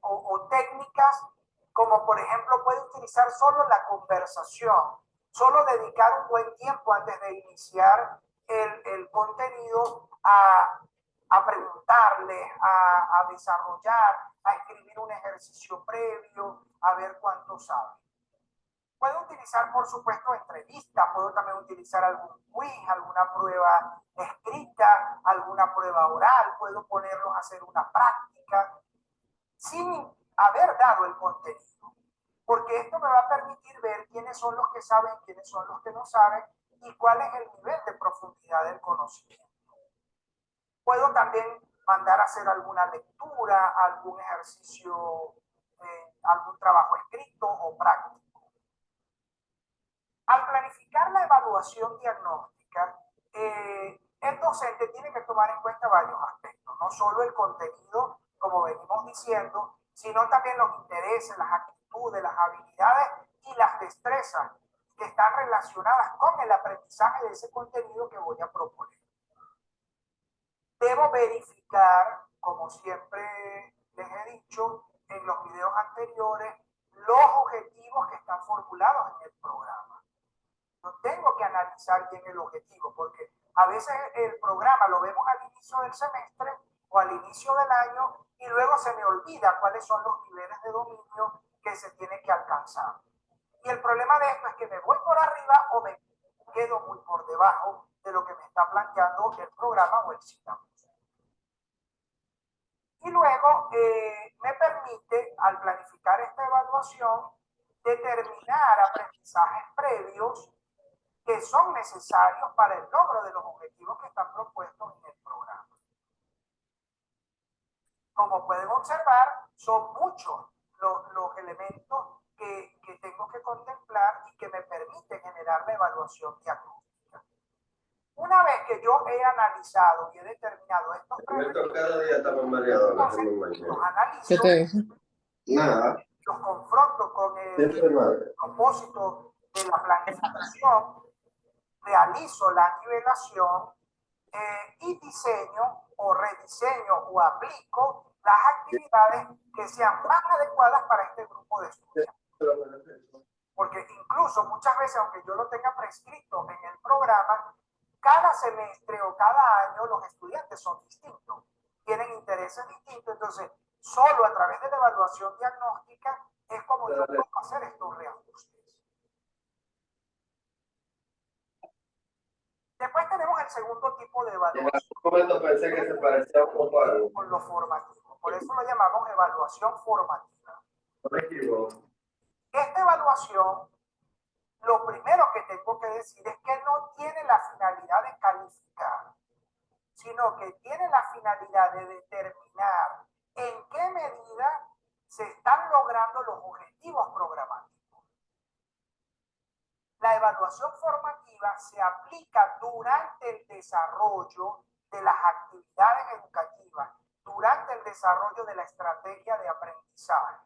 S4: o técnicas como por ejemplo puede utilizar solo la conversación, solo dedicar un buen tiempo antes de iniciar el contenido a preguntarle, a desarrollar, a escribir un ejercicio previo, a ver cuánto sabe. Puedo utilizar, por supuesto, entrevistas, puedo también utilizar algún quiz, alguna prueba escrita, alguna prueba oral, puedo ponerlos a hacer una práctica sin haber dado el contenido. Porque esto me va a permitir ver quiénes son los que saben, quiénes son los que no saben y cuál es el nivel de profundidad del conocimiento. Puedo también mandar a hacer alguna lectura, algún ejercicio, algún trabajo escrito o práctico. Al planificar la evaluación diagnóstica, el docente tiene que tomar en cuenta varios aspectos, no solo el contenido, como venimos diciendo, sino también los intereses, las actitudes, las habilidades y las destrezas que están relacionadas con el aprendizaje de ese contenido que voy a proponer. Debo verificar, como siempre les he dicho en los videos anteriores, los objetivos que están formulados en el programa. Yo tengo que analizar bien el objetivo, porque a veces el programa lo vemos al inicio del semestre o al inicio del año y luego se me olvida cuáles son los niveles de dominio que se tiene que alcanzar. Y el problema de esto es que me voy por arriba o me quedo muy por debajo de lo que me está planteando el programa o el sistema. Y luego me permite, al planificar esta evaluación, determinar aprendizajes previos que son necesarios para el logro de los objetivos que están propuestos en el programa. Como pueden observar, son muchos los elementos que tengo que contemplar y que me permiten generar la evaluación diagnóstica. Una vez que yo he analizado y he determinado estos
S5: Esto cada día estamos mareados.
S4: los analizo,
S5: Nada.
S4: los confronto con el propósito de la planificación, realizo la nivelación y diseño o rediseño o aplico las actividades que sean más adecuadas para este grupo de estudiantes. Porque incluso muchas veces, aunque yo lo tenga prescrito en el programa, cada semestre o cada año los estudiantes son distintos, tienen intereses distintos, entonces solo a través de la evaluación diagnóstica es como yo puedo hacer estos reajustes. Después tenemos el segundo tipo de evaluación.
S5: En algún momento pensé que se parecía un poco a algo.
S4: Con lo formativo. Por eso lo llamamos evaluación formativa. Esta evaluación, lo primero que tengo que decir es que no tiene la finalidad de calificar, sino que tiene la finalidad de determinar en qué medida se están logrando los objetivos programáticos. La evaluación formativa se aplica durante el desarrollo de las actividades educativas, durante el desarrollo de la estrategia de aprendizaje.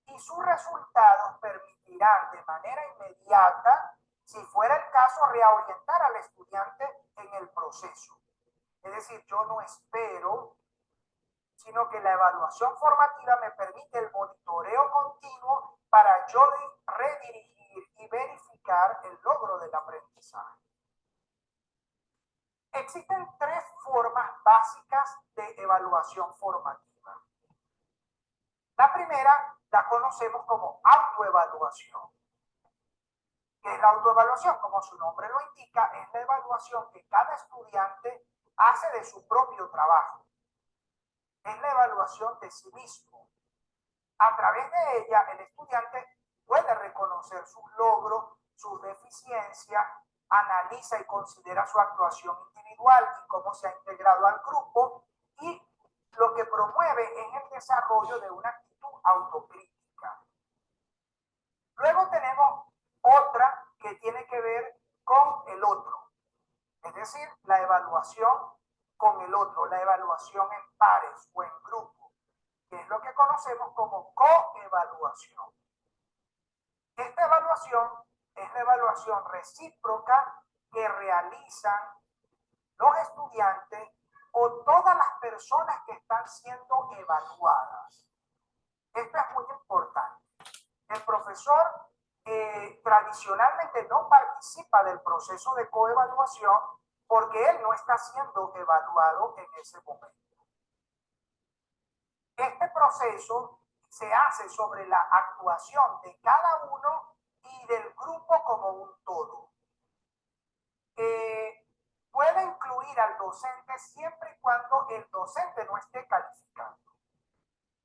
S4: Y sus resultados permitirán de manera inmediata, si fuera el caso, reorientar al estudiante en el proceso. Es decir, yo no espero, sino que la evaluación formativa me permite el monitoreo continuo para yo redirigir y verificar el logro del aprendizaje. Existen tres formas básicas de evaluación formativa. La primera la conocemos como autoevaluación. ¿Qué es la autoevaluación? Como su nombre lo indica, es la evaluación que cada estudiante hace de su propio trabajo. Es la evaluación de sí mismo. A través de ella, el estudiante puede reconocer sus logros, sus deficiencias, analiza y considera su actuación individual y cómo se ha integrado al grupo, y lo que promueve es el desarrollo de una actitud autocrítica. que tiene que ver con el otro. Es decir, la evaluación con el otro, la evaluación en pares o en grupo, que es lo que conocemos como coevaluación. Esta evaluación es la evaluación recíproca que realizan los estudiantes o todas las personas que están siendo evaluadas. Esto es muy importante. El profesor tradicionalmente no participa del proceso de coevaluación porque él no está siendo evaluado en ese momento. Este proceso se hace sobre la actuación de cada uno y del grupo como un todo. Puede incluir al docente siempre y cuando el docente no esté calificando.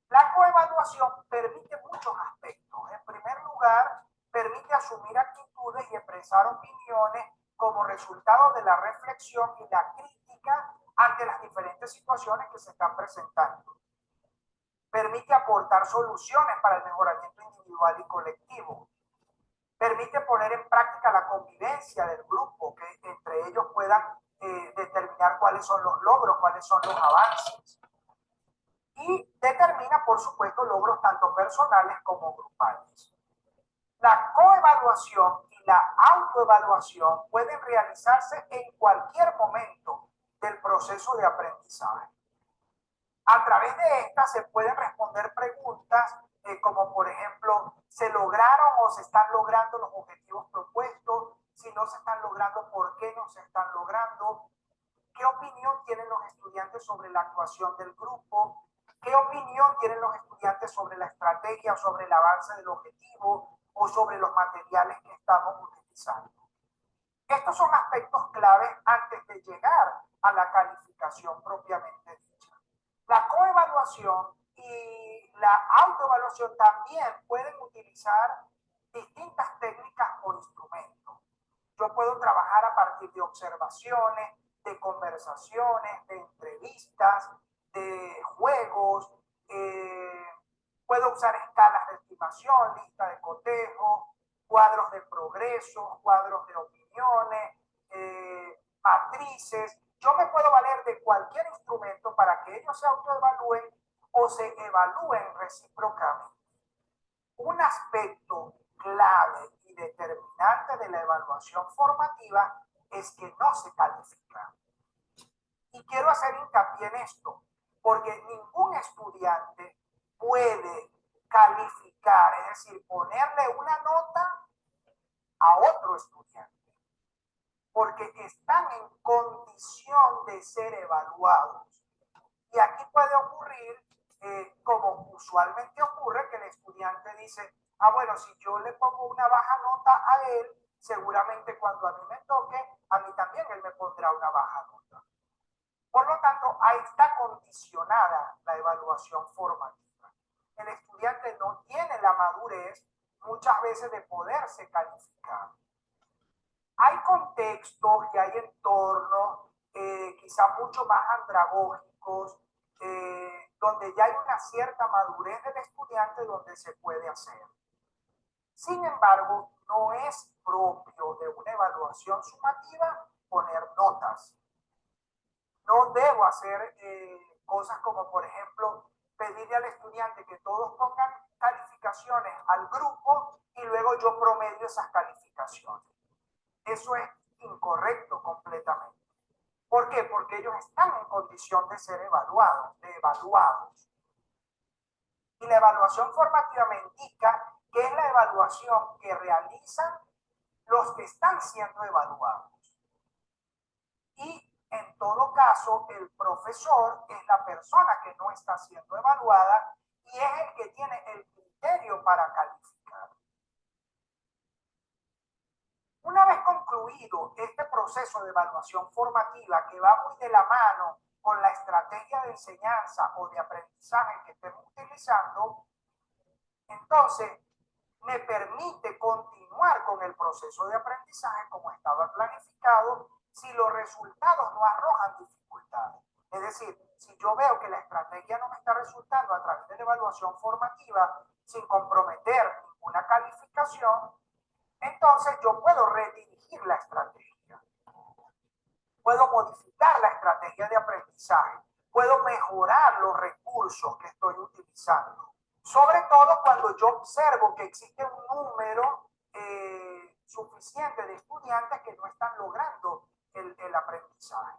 S4: La coevaluación permite muchos aspectos. En primer lugar, permite asumir actitudes y expresar opiniones como resultado de la reflexión y la crítica ante las diferentes situaciones que se están presentando. Permite aportar soluciones para el mejoramiento individual y colectivo. Permite poner en práctica la convivencia del grupo, que entre ellos puedan determinar cuáles son los logros, cuáles son los avances. Y determina, por supuesto, logros tanto personales como grupales. La coevaluación y la autoevaluación pueden realizarse en cualquier momento del proceso de aprendizaje. A través de estas se pueden responder preguntas como, por ejemplo, ¿se lograron o se están logrando los objetivos propuestos? Si no se están logrando, ¿por qué no se están logrando? ¿Qué opinión tienen los estudiantes sobre la actuación del grupo? ¿Qué opinión tienen los estudiantes sobre la estrategia, sobre el avance del objetivo o sobre los materiales que estamos utilizando? Estos son aspectos claves antes de llegar a la calificación propiamente dicha. La coevaluación y la autoevaluación también pueden utilizar distintas técnicas o instrumentos. Yo puedo trabajar a partir de observaciones, de conversaciones, de entrevistas, de juegos, puedo usar escalas de estimación, lista de cotejo, cuadros de progreso, cuadros de opiniones, matrices. Yo me puedo valer de cualquier instrumento para que ellos se autoevalúen o se evalúen recíprocamente. Un aspecto clave y determinante de la evaluación formativa es que no se califica. Y quiero hacer hincapié en esto, porque ningún estudiante puede calificar, es decir, ponerle una nota a otro estudiante, porque están en condición de ser evaluados. Y aquí puede ocurrir, como usualmente ocurre, que el estudiante dice, ah, bueno, si yo le pongo una baja nota a él, seguramente cuando a mí me toque, a mí también él me pondrá una baja nota. Por lo tanto, ahí está condicionada la evaluación formativa. El estudiante no tiene la madurez muchas veces de poderse calificar. Hay contextos y hay entornos quizá mucho más andragógicos, donde ya hay una cierta madurez del estudiante donde se puede hacer. Sin embargo, no es propio de una evaluación sumativa poner notas. No debo hacer cosas como, por ejemplo, pedirle al estudiante que todos pongan calificaciones al grupo y luego yo promedio esas calificaciones. Eso es incorrecto completamente. ¿Por qué? Porque ellos están en condición de ser evaluados, Y la evaluación formativa me indica que es la evaluación que realizan los que están siendo evaluados. Y en todo caso, el profesor es la persona que no está siendo evaluada y es el que tiene el criterio para calificar. Una vez concluido este proceso de evaluación formativa que va muy de la mano con la estrategia de enseñanza o de aprendizaje que estemos utilizando, entonces me permite continuar con el proceso de aprendizaje como estaba planificado si los resultados no arrojan dificultades. Es decir, si yo veo que la estrategia no me está resultando a través de la evaluación formativa sin comprometer ninguna calificación, entonces yo puedo redirigir la estrategia. Puedo modificar la estrategia de aprendizaje. Puedo mejorar los recursos que estoy utilizando. Sobre todo cuando yo observo que existe un número suficiente de estudiantes que no están logrando el aprendizaje.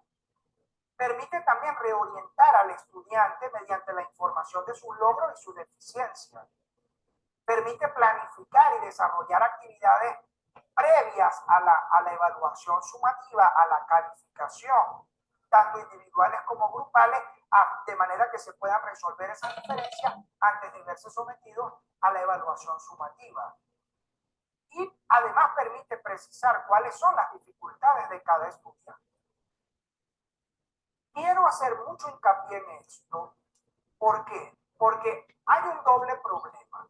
S4: Permite también reorientar al estudiante mediante la información de sus logros y sus deficiencias. Permite planificar y desarrollar actividades previas a la evaluación sumativa, a la calificación, tanto individuales como grupales, de manera que se puedan resolver esas diferencias antes de verse sometidos a la evaluación sumativa. Y además permite precisar cuáles son las dificultades de cada estudiante. Quiero hacer mucho hincapié en esto. ¿Por qué? Porque hay un doble problema.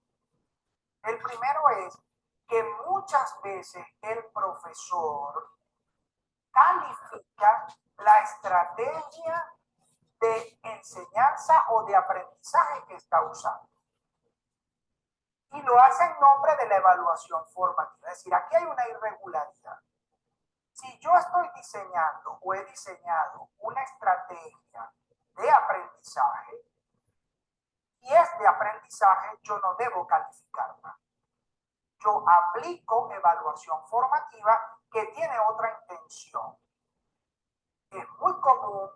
S4: El primero es que muchas veces el profesor califica la estrategia de enseñanza o de aprendizaje que está usando. Y lo hace en nombre de la evaluación formativa. Es decir, aquí hay una irregularidad. Si yo estoy diseñando o he diseñado una estrategia de aprendizaje y es de aprendizaje, yo no debo calificarla. Yo aplico evaluación formativa que tiene otra intención. Es muy común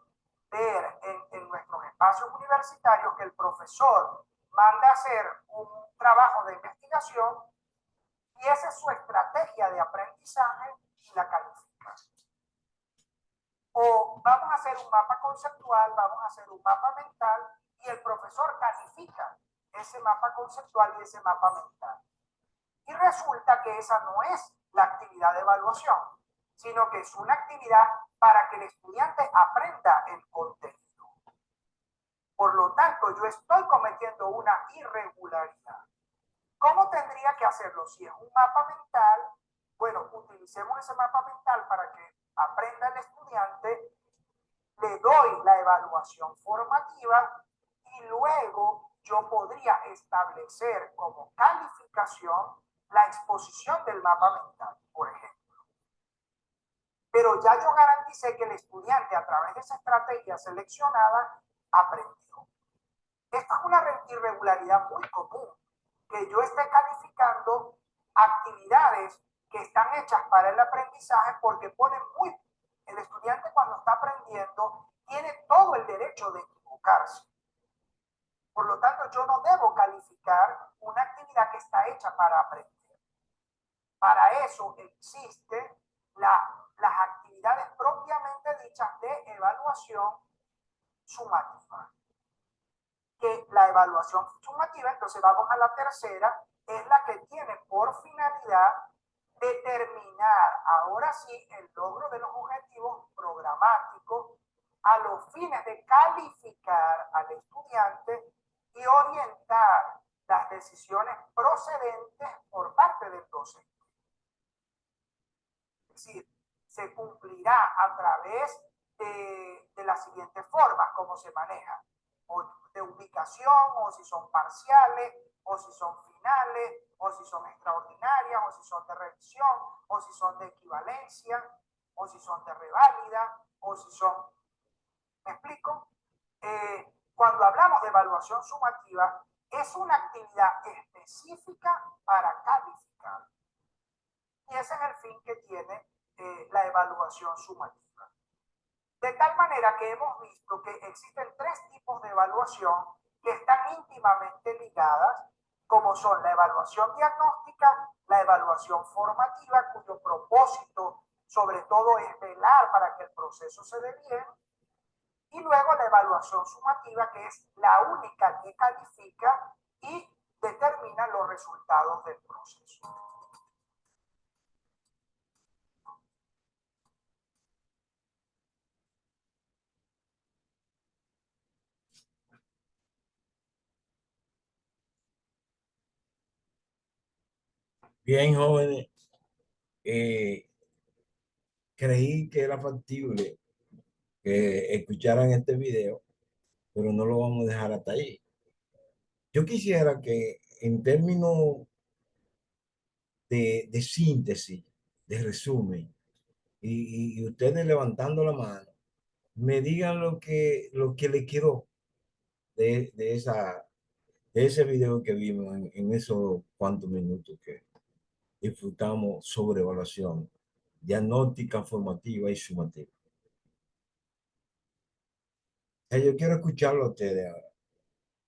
S4: ver en nuestros espacios universitarios que el profesor manda a hacer un trabajo de investigación y esa es su estrategia de aprendizaje y la califica. O vamos a hacer un mapa conceptual, vamos a hacer un mapa mental y el profesor califica ese mapa conceptual y ese mapa mental. Y resulta que esa no es la actividad de evaluación, sino que es una actividad para que el estudiante aprenda el contenido. Por lo tanto, yo estoy cometiendo una irregularidad. ¿Cómo tendría que hacerlo? Si es un mapa mental, bueno, utilicemos ese mapa mental para que aprenda el estudiante, le doy la evaluación formativa y luego yo podría establecer como calificación la exposición del mapa mental, por ejemplo. Pero ya yo garanticé que el estudiante a través de esa estrategia seleccionada aprendió. Esta es una irregularidad muy común, que yo esté calificando actividades que están hechas para el aprendizaje porque ponen muy... El estudiante cuando está aprendiendo tiene todo el derecho de equivocarse. Por lo tanto, yo no debo calificar una actividad que está hecha para aprender. Para eso existen las actividades propiamente dichas de evaluación sumativa. Que la evaluación sumativa, entonces vamos a la tercera, es la que tiene por finalidad determinar, ahora sí, el logro de los objetivos programáticos a los fines de calificar al estudiante y orientar las decisiones procedentes por parte del docente. Es decir, se cumplirá a través de las siguientes formas, como se maneja, o de ubicación, o si son parciales, o si son finales, o si son extraordinarias, o si son de revisión, o si son de equivalencia, o si son de reválida, o si son... ¿Me explico? Cuando hablamos de evaluación sumativa, es una actividad específica para calificar. Y ese es el fin que tiene la evaluación sumativa. De tal manera que hemos visto que existen tres tipos de evaluación que están íntimamente ligadas, como son la evaluación diagnóstica, la evaluación formativa, cuyo propósito sobre todo es velar para que el proceso se dé bien, y luego la evaluación sumativa, que es la única que califica y determina los resultados del proceso.
S1: Bien, jóvenes, creí que era factible que escucharan este video, pero no lo vamos a dejar hasta ahí. Yo quisiera que en términos de síntesis, de resumen, y ustedes levantando la mano, me digan lo que le quedó de ese video que vimos en esos cuantos minutos que disfrutamos sobre evaluación, diagnóstica, formativa y sumativa. Yo quiero escucharlo a ustedes ahora,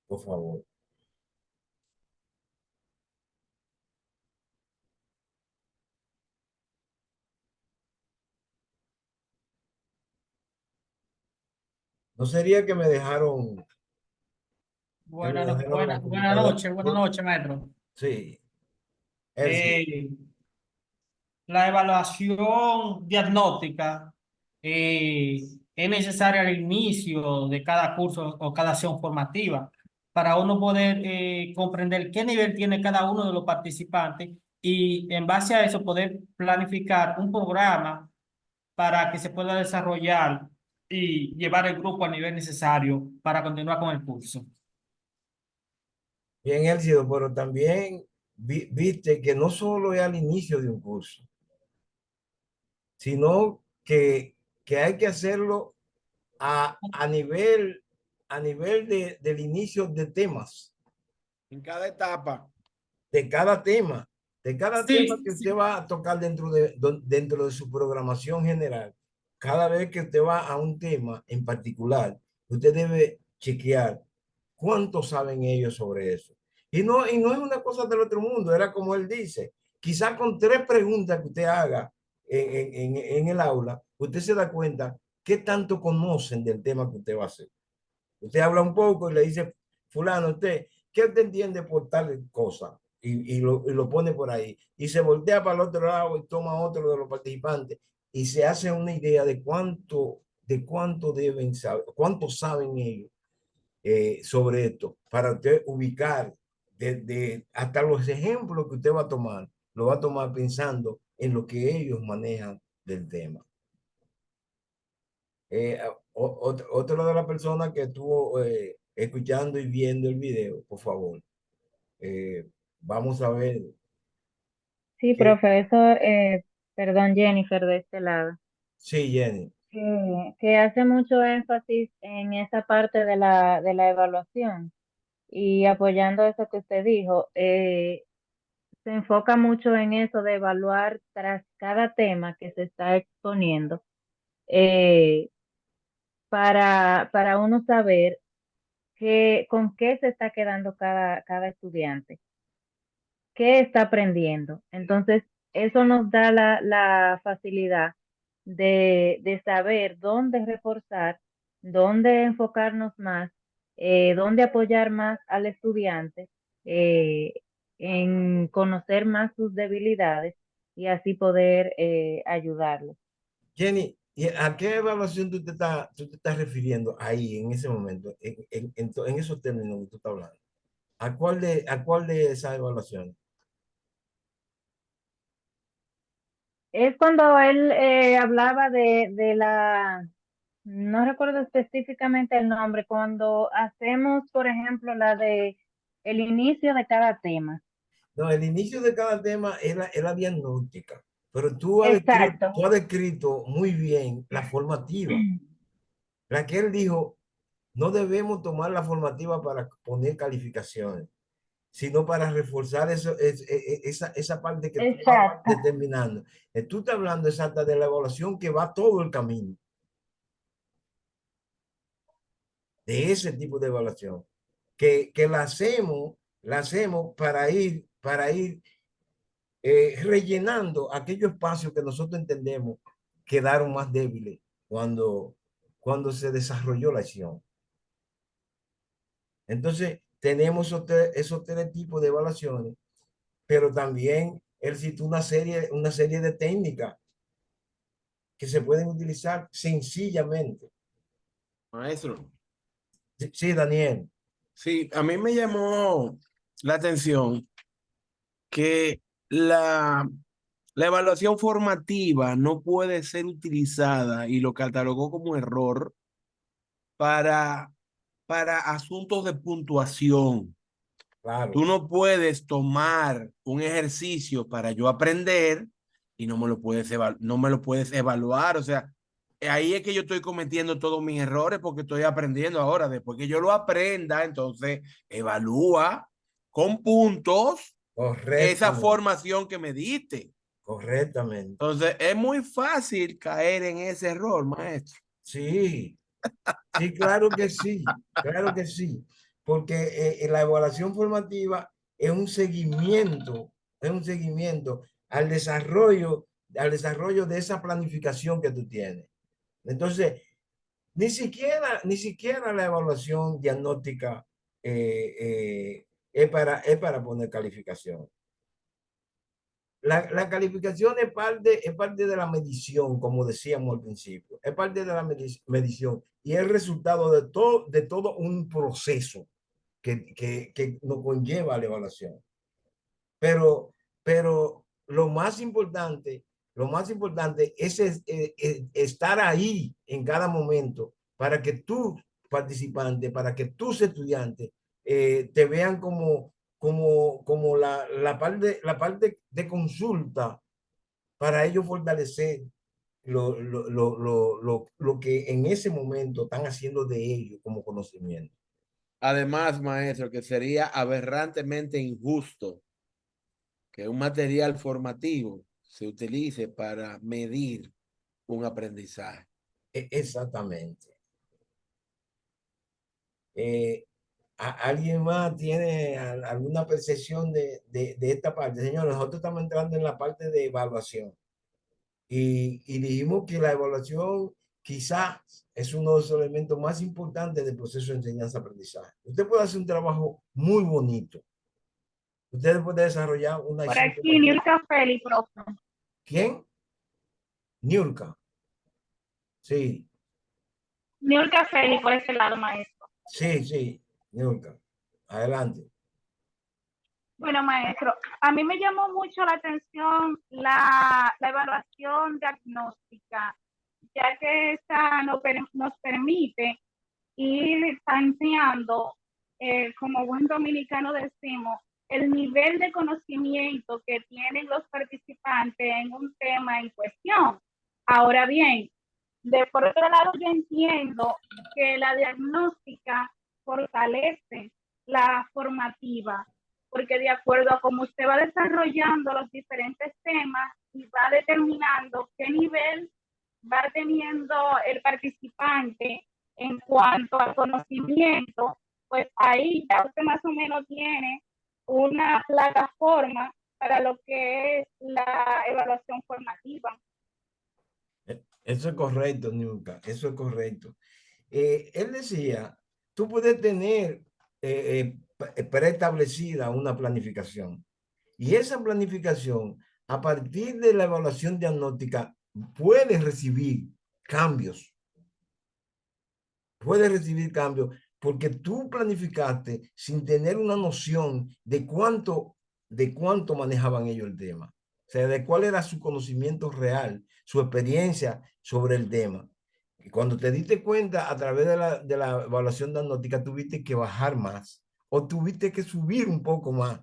S1: por favor. ¿No sería que me dejaron...
S6: Buenas noches, maestro.
S1: Sí, Elsie.
S6: Eh, la evaluación diagnóstica es necesaria al inicio de cada curso o cada acción formativa para uno poder comprender qué nivel tiene cada uno de los participantes y en base a eso poder planificar un programa para que se pueda desarrollar y llevar el grupo al nivel necesario para continuar con el curso.
S1: Bien, Elcido, pero también viste que no solo es al inicio de un curso, sino que hay que hacerlo a nivel del inicio de temas,
S7: En cada etapa.
S1: de cada tema, de cada tema
S6: Sí,
S1: que usted
S6: sí.
S1: va a tocar dentro de su programación general. Cada vez que usted va a un tema en particular, usted debe chequear cuánto saben ellos sobre eso. Y no es una cosa del otro mundo, era como él dice, quizá con 3 preguntas que usted haga en el aula, usted se da cuenta qué tanto conocen del tema que usted va a hacer. Usted habla un poco y le dice, fulano, ¿qué usted entiende por tal cosa? Y lo pone por ahí. Y se voltea para el otro lado y toma otro de los participantes y se hace una idea de cuánto deben saber, cuánto saben ellos sobre esto, para usted ubicar hasta los ejemplos que usted va a tomar, lo va a tomar pensando en lo que ellos manejan del tema. Otra de las personas que estuvo escuchando y viendo el video, por favor, vamos a ver
S8: Sí,
S1: qué.
S8: profesor, perdón, Jennifer, de este lado,
S1: Sí, Jenny.
S8: que hace mucho énfasis en esa parte de la evaluación y apoyando eso que usted dijo, se enfoca mucho en eso de evaluar tras cada tema que se está exponiendo, eh, para uno saber con qué se está quedando cada estudiante, qué está aprendiendo. Entonces, eso nos da la facilidad de saber dónde reforzar, dónde enfocarnos más, dónde apoyar más al estudiante, eh, en conocer más sus debilidades y así poder ayudarlo.
S1: Jenny, ¿y a qué evaluación tú te estás refiriendo ahí, en ese momento, en esos términos que tú estás hablando? A cuál de esas evaluaciones?
S8: Es cuando él hablaba de la, no recuerdo específicamente el nombre, cuando hacemos, por ejemplo, la de el inicio de cada tema.
S1: No, el inicio de cada tema es la diagnóstica, pero
S8: Exacto.
S1: tú has descrito muy bien la formativa. La que él dijo, no debemos tomar la formativa para poner calificaciones, sino para reforzar esa parte que tú estás
S8: Exacto.
S1: determinando. Tú estás hablando exacta de la evaluación que va todo el camino, de ese tipo de evaluación, que la hacemos para ir rellenando aquellos espacios que nosotros entendemos quedaron más débiles cuando se desarrolló la acción. Entonces, tenemos esos 3 tipos de evaluaciones, pero también él citó una serie de técnicas que se pueden utilizar sencillamente.
S7: Maestro.
S1: Sí, Daniel.
S7: Sí, a mí me llamó la atención que la evaluación formativa no puede ser utilizada y lo catalogó como error para, para asuntos de puntuación.
S1: Claro.
S7: Tú no puedes tomar un ejercicio para yo aprender y no me lo puedes, no me lo puedes evaluar. O sea, ahí es que yo estoy cometiendo todos mis errores porque estoy aprendiendo ahora. Después que yo lo aprenda, entonces evalúa con puntos esa
S1: Correctamente.
S7: formación que me diste.
S1: Correctamente.
S7: Entonces, es muy fácil caer en ese error, maestro.
S1: Sí, sí, claro que sí, claro que sí, porque la evaluación formativa es un seguimiento al desarrollo de esa planificación que tú tienes. Entonces, ni siquiera la evaluación diagnóstica es para poner calificación. La calificación es parte de la medición, como decíamos al principio, es parte de la medición y es el resultado de todo un proceso que nos conlleva la evaluación. Pero lo más importante es estar ahí en cada momento para que tus participantes, para que tus estudiantes te vean como la parte de consulta para ellos fortalecer lo que en ese momento están haciendo de ellos como conocimiento.
S7: Además, maestro, que sería aberrantemente injusto que un material formativo se utilice para medir un aprendizaje.
S1: Exactamente. ¿Alguien más tiene alguna percepción de esta parte? Señores, nosotros estamos entrando en la parte de evaluación y dijimos que la evaluación quizás es uno de los elementos más importantes del proceso de enseñanza-aprendizaje. Usted puede hacer un trabajo muy bonito. Usted puede desarrollar una
S9: Por aquí, Nilka Feli, profe.
S1: ¿Quién? Niurka. Sí,
S9: Nilka Feli, por ese lado, maestro.
S1: sí, Niurka. Adelante.
S9: Bueno, maestro, a mí me llamó mucho la atención la evaluación diagnóstica, ya que esta nos permite ir tanteando, como buen dominicano decimos, el nivel de conocimiento que tienen los participantes en un tema en cuestión. Ahora bien, por otro lado, yo entiendo que la diagnóstica fortalece la formativa, porque de acuerdo a cómo usted va desarrollando los diferentes temas y va determinando qué nivel va teniendo el participante en cuanto al conocimiento, pues ahí ya usted más o menos tiene una plataforma para lo que es la evaluación formativa.
S1: Eso es correcto, Niurka. Eso es correcto. Él decía, tú puedes tener preestablecida una planificación y esa planificación, a partir de la evaluación diagnóstica, puede recibir cambios. Puede recibir cambios porque tú planificaste sin tener una noción de cuánto manejaban ellos el tema. O sea, de cuál era su conocimiento real, su experiencia sobre el tema. Y cuando te diste cuenta a través de la evaluación diagnóstica, tuviste que bajar más o tuviste que subir un poco más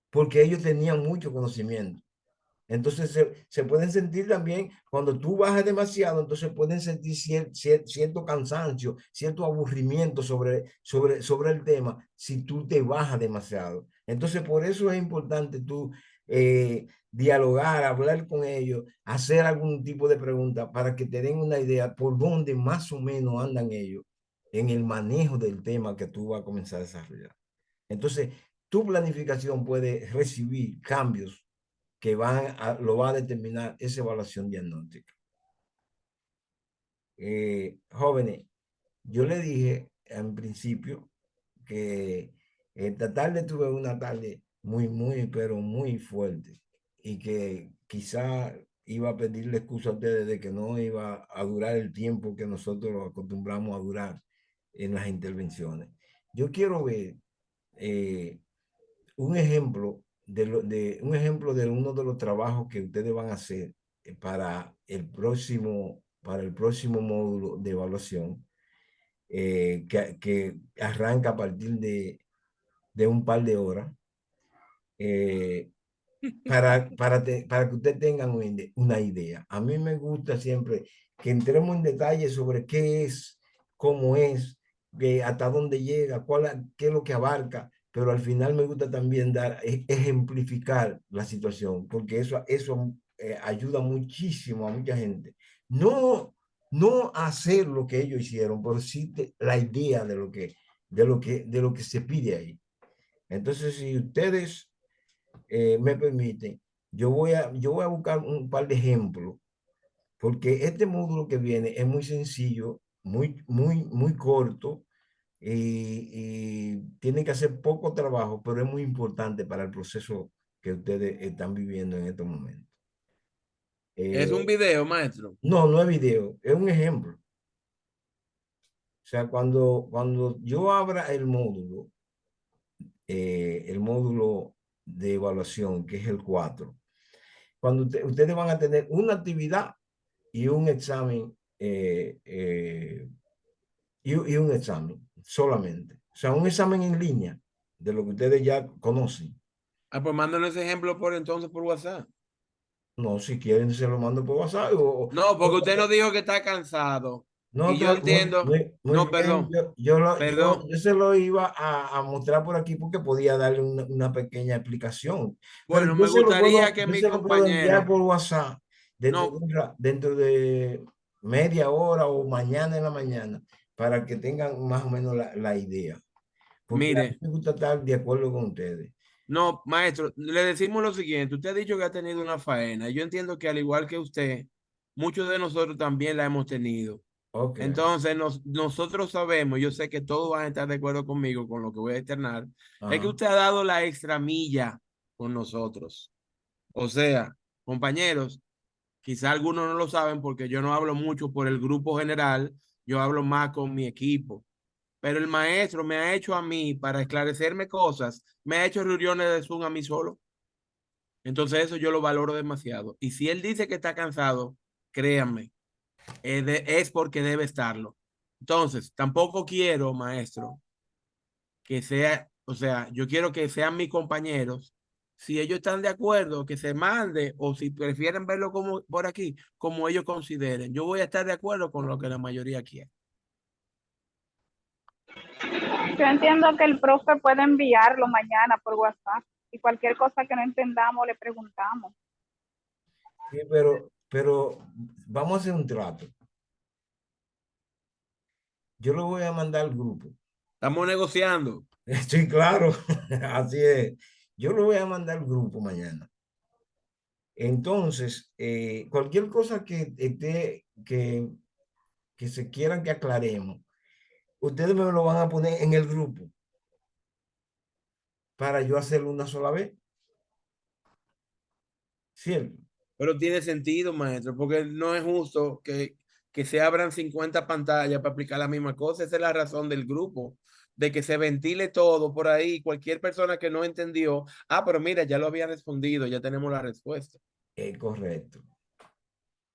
S1: porque ellos tenían mucho conocimiento. Entonces se pueden sentir también, cuando tú bajas demasiado, entonces pueden sentir cierto cansancio, cierto aburrimiento sobre el tema si tú te bajas demasiado. Entonces por eso es importante tú dialogar, hablar con ellos, hacer algún tipo de pregunta para que te den una idea por dónde más o menos andan ellos en el manejo del tema que tú vas a comenzar a desarrollar. Entonces tu planificación puede recibir cambios que lo va a determinar esa evaluación diagnóstica. Jóvenes, yo le dije en principio que esta tarde tuve una tarde pero muy fuerte y que quizá iba a pedirle excusa a ustedes de que no iba a durar el tiempo que nosotros acostumbramos a durar en las intervenciones. Yo quiero ver un ejemplo un ejemplo de uno de los trabajos que ustedes van a hacer para para el próximo módulo de evaluación que arranca a partir de un par de horas para que ustedes tengan una idea. A mí me gusta siempre que entremos en detalle sobre qué es, cómo es, hasta dónde llega, qué es lo que abarca, pero al final me gusta también ejemplificar la situación, porque eso ayuda muchísimo a mucha gente. No hacer lo que ellos hicieron, pero sí la idea de lo que se pide ahí. Entonces, si ustedes me permiten, yo voy a buscar un par de ejemplos, porque este módulo que viene es muy sencillo, muy corto y tiene que hacer poco trabajo, pero es muy importante para el proceso que ustedes están viviendo en estos momentos.
S7: Es un video, maestro.
S1: No es video, es un ejemplo. O sea, cuando yo abra el módulo de evaluación, que es el 4, cuando ustedes van a tener una actividad y un examen, y un examen solamente. O sea, un examen en línea de lo que ustedes ya conocen.
S7: Ah, pues mándanos ese ejemplo por WhatsApp.
S1: No, si quieren se lo mando por WhatsApp.
S7: No, porque usted nos dijo que está cansado.
S1: No,
S7: Y yo
S1: está
S7: entiendo.
S1: muy
S7: No,
S1: bien.
S7: perdón,
S1: Yo
S7: perdón.
S1: se lo iba a mostrar por aquí porque podía darle una pequeña explicación. Pero
S7: Bueno, me gustaría que
S1: yo
S7: mi
S1: se lo puedo enviar
S7: compañero,
S1: por WhatsApp
S7: no,
S1: dentro de media hora o mañana en la mañana para que tengan más o menos la idea. Porque a mí
S7: mire,
S1: me gusta estar de acuerdo con ustedes.
S7: no, maestro, le decimos lo siguiente. Usted ha dicho que ha tenido una faena. Yo entiendo que al igual que usted, muchos de nosotros también la hemos tenido.
S1: Ok.
S7: Entonces, nosotros sabemos, yo sé que todos van a estar de acuerdo conmigo con lo que voy a externar, es que
S1: Ajá.
S7: usted ha dado la extra milla con nosotros. O sea, compañeros, quizá algunos no lo saben porque yo no hablo mucho por el grupo general, yo hablo más con mi equipo. Pero el maestro me ha hecho a mí, para esclarecerme cosas, me ha hecho reuniones de Zoom a mí solo. Entonces eso yo lo valoro demasiado. Y si él dice que está cansado, créanme, es porque debe estarlo. Entonces, tampoco quiero, maestro, que sea, o sea, yo quiero que sean mis compañeros. Si ellos están de acuerdo, que se mande, o si prefieren verlo como por aquí, como ellos consideren. Yo voy a estar de acuerdo con lo que la mayoría quiere.
S9: Yo entiendo que el profe puede enviarlo mañana por WhatsApp y cualquier cosa que no entendamos le preguntamos.
S1: Sí, pero vamos a hacer un trato. Yo lo voy a mandar al grupo.
S7: Estamos negociando.
S1: Estoy claro, así es. Yo lo voy a mandar al grupo mañana. Entonces, cualquier cosa que se quieran que aclaremos, ustedes me lo van a poner en el grupo para yo hacerlo una sola vez. ¿Cierto?
S7: Pero tiene sentido, maestro, porque no es justo que se abran 50 pantallas para aplicar la misma cosa. Esa es la razón del grupo, de que se ventile todo por ahí. Cualquier persona que no entendió, pero mira, ya lo había respondido, ya tenemos la respuesta.
S1: Correcto.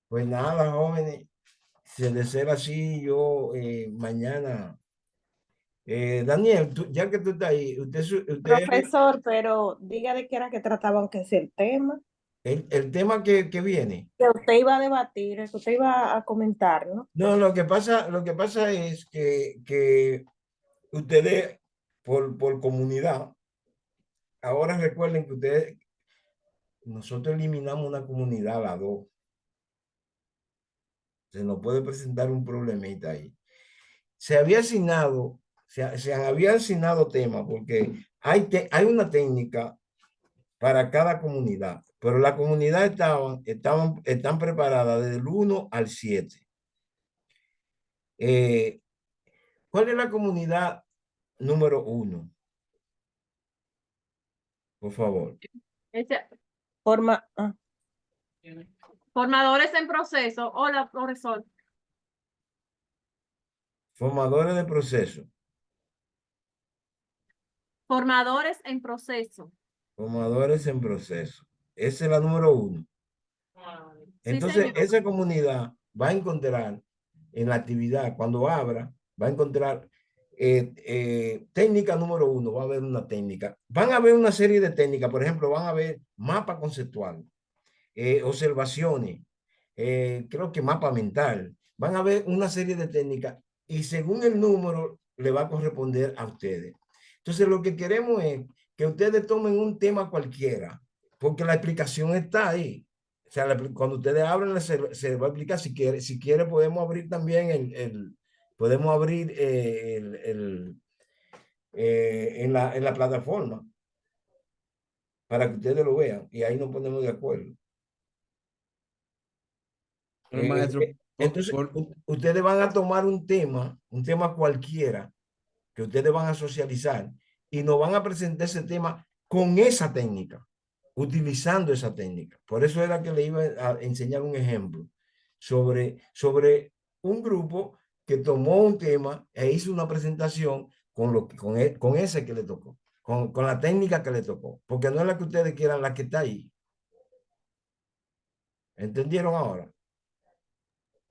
S1: Pues nada, jóvenes, si de ser así, yo mañana. Daniel, ya que tú estás ahí,
S3: Profesor, pero diga de qué era que trataban que es el tema,
S1: el tema que viene.
S3: que usted iba a debatir, que usted iba a comentar, ¿no?
S1: No, lo que pasa es que ustedes, por comunidad, ahora recuerden que nosotros eliminamos una comunidad a las dos. Se nos puede presentar un problemita ahí. Se había asignado tema porque hay una técnica para cada comunidad, pero la comunidad están preparadas desde el 1 al 7. ¿Cuál es la comunidad número 1? Por favor.
S3: Forma,
S10: Formadores en proceso. Hola, profesor.
S1: Formadores de proceso.
S10: Formadores en proceso.
S1: Formadores en proceso. Esa es la número 1.
S10: Sí,
S1: Entonces,
S10: señor.
S1: esa comunidad va a encontrar en la actividad, cuando abra, va a encontrar técnica número 1, va a haber una técnica. Van a haber una serie de técnicas, por ejemplo, van a haber mapa conceptual, observaciones, creo que mapa mental. Van a haber una serie de técnicas y según el número le va a corresponder a ustedes. Entonces, lo que queremos es que ustedes tomen un tema cualquiera, porque la explicación está ahí. O sea, cuando ustedes abren, se va a explicar. Si quiere podemos abrir también podemos abrir en la plataforma para que ustedes lo vean y ahí nos ponemos de acuerdo.
S7: Pero, maestro,
S1: Entonces, ustedes van a tomar un tema cualquiera que ustedes van a socializar y nos van a presentar ese tema con esa técnica, utilizando esa técnica. Por eso era que le iba a enseñar un ejemplo sobre un grupo que tomó un tema e hizo una presentación con ese que le tocó, con la técnica que le tocó, porque no es la que ustedes quieran, la que está ahí. ¿Entendieron ahora?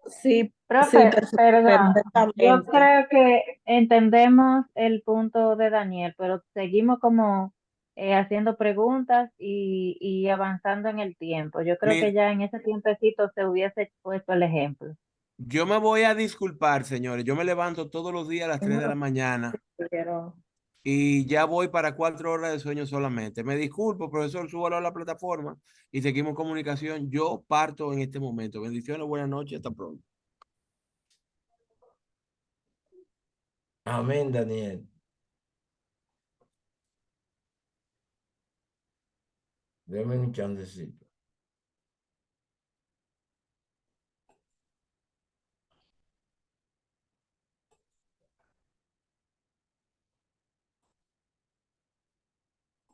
S3: Sí,
S8: Profe,
S3: sí,
S8: perdón, yo
S3: perfectamente.
S8: creo que entendemos el punto de Daniel, pero seguimos como haciendo preguntas y avanzando en el tiempo. Yo creo que
S7: Mire,
S8: ya en ese tiempecito se hubiese puesto el ejemplo.
S7: yo me voy a disculpar, señores. Yo me levanto todos los días a las 3 de la mañana
S3: Pero
S7: y ya voy para 4 horas de sueño solamente. Me disculpo, profesor, súbalo a la plataforma y seguimos comunicación. Yo parto en este momento. Bendiciones, buenas noches, hasta pronto.
S1: Amén, Daniel. Déjame un chancecito.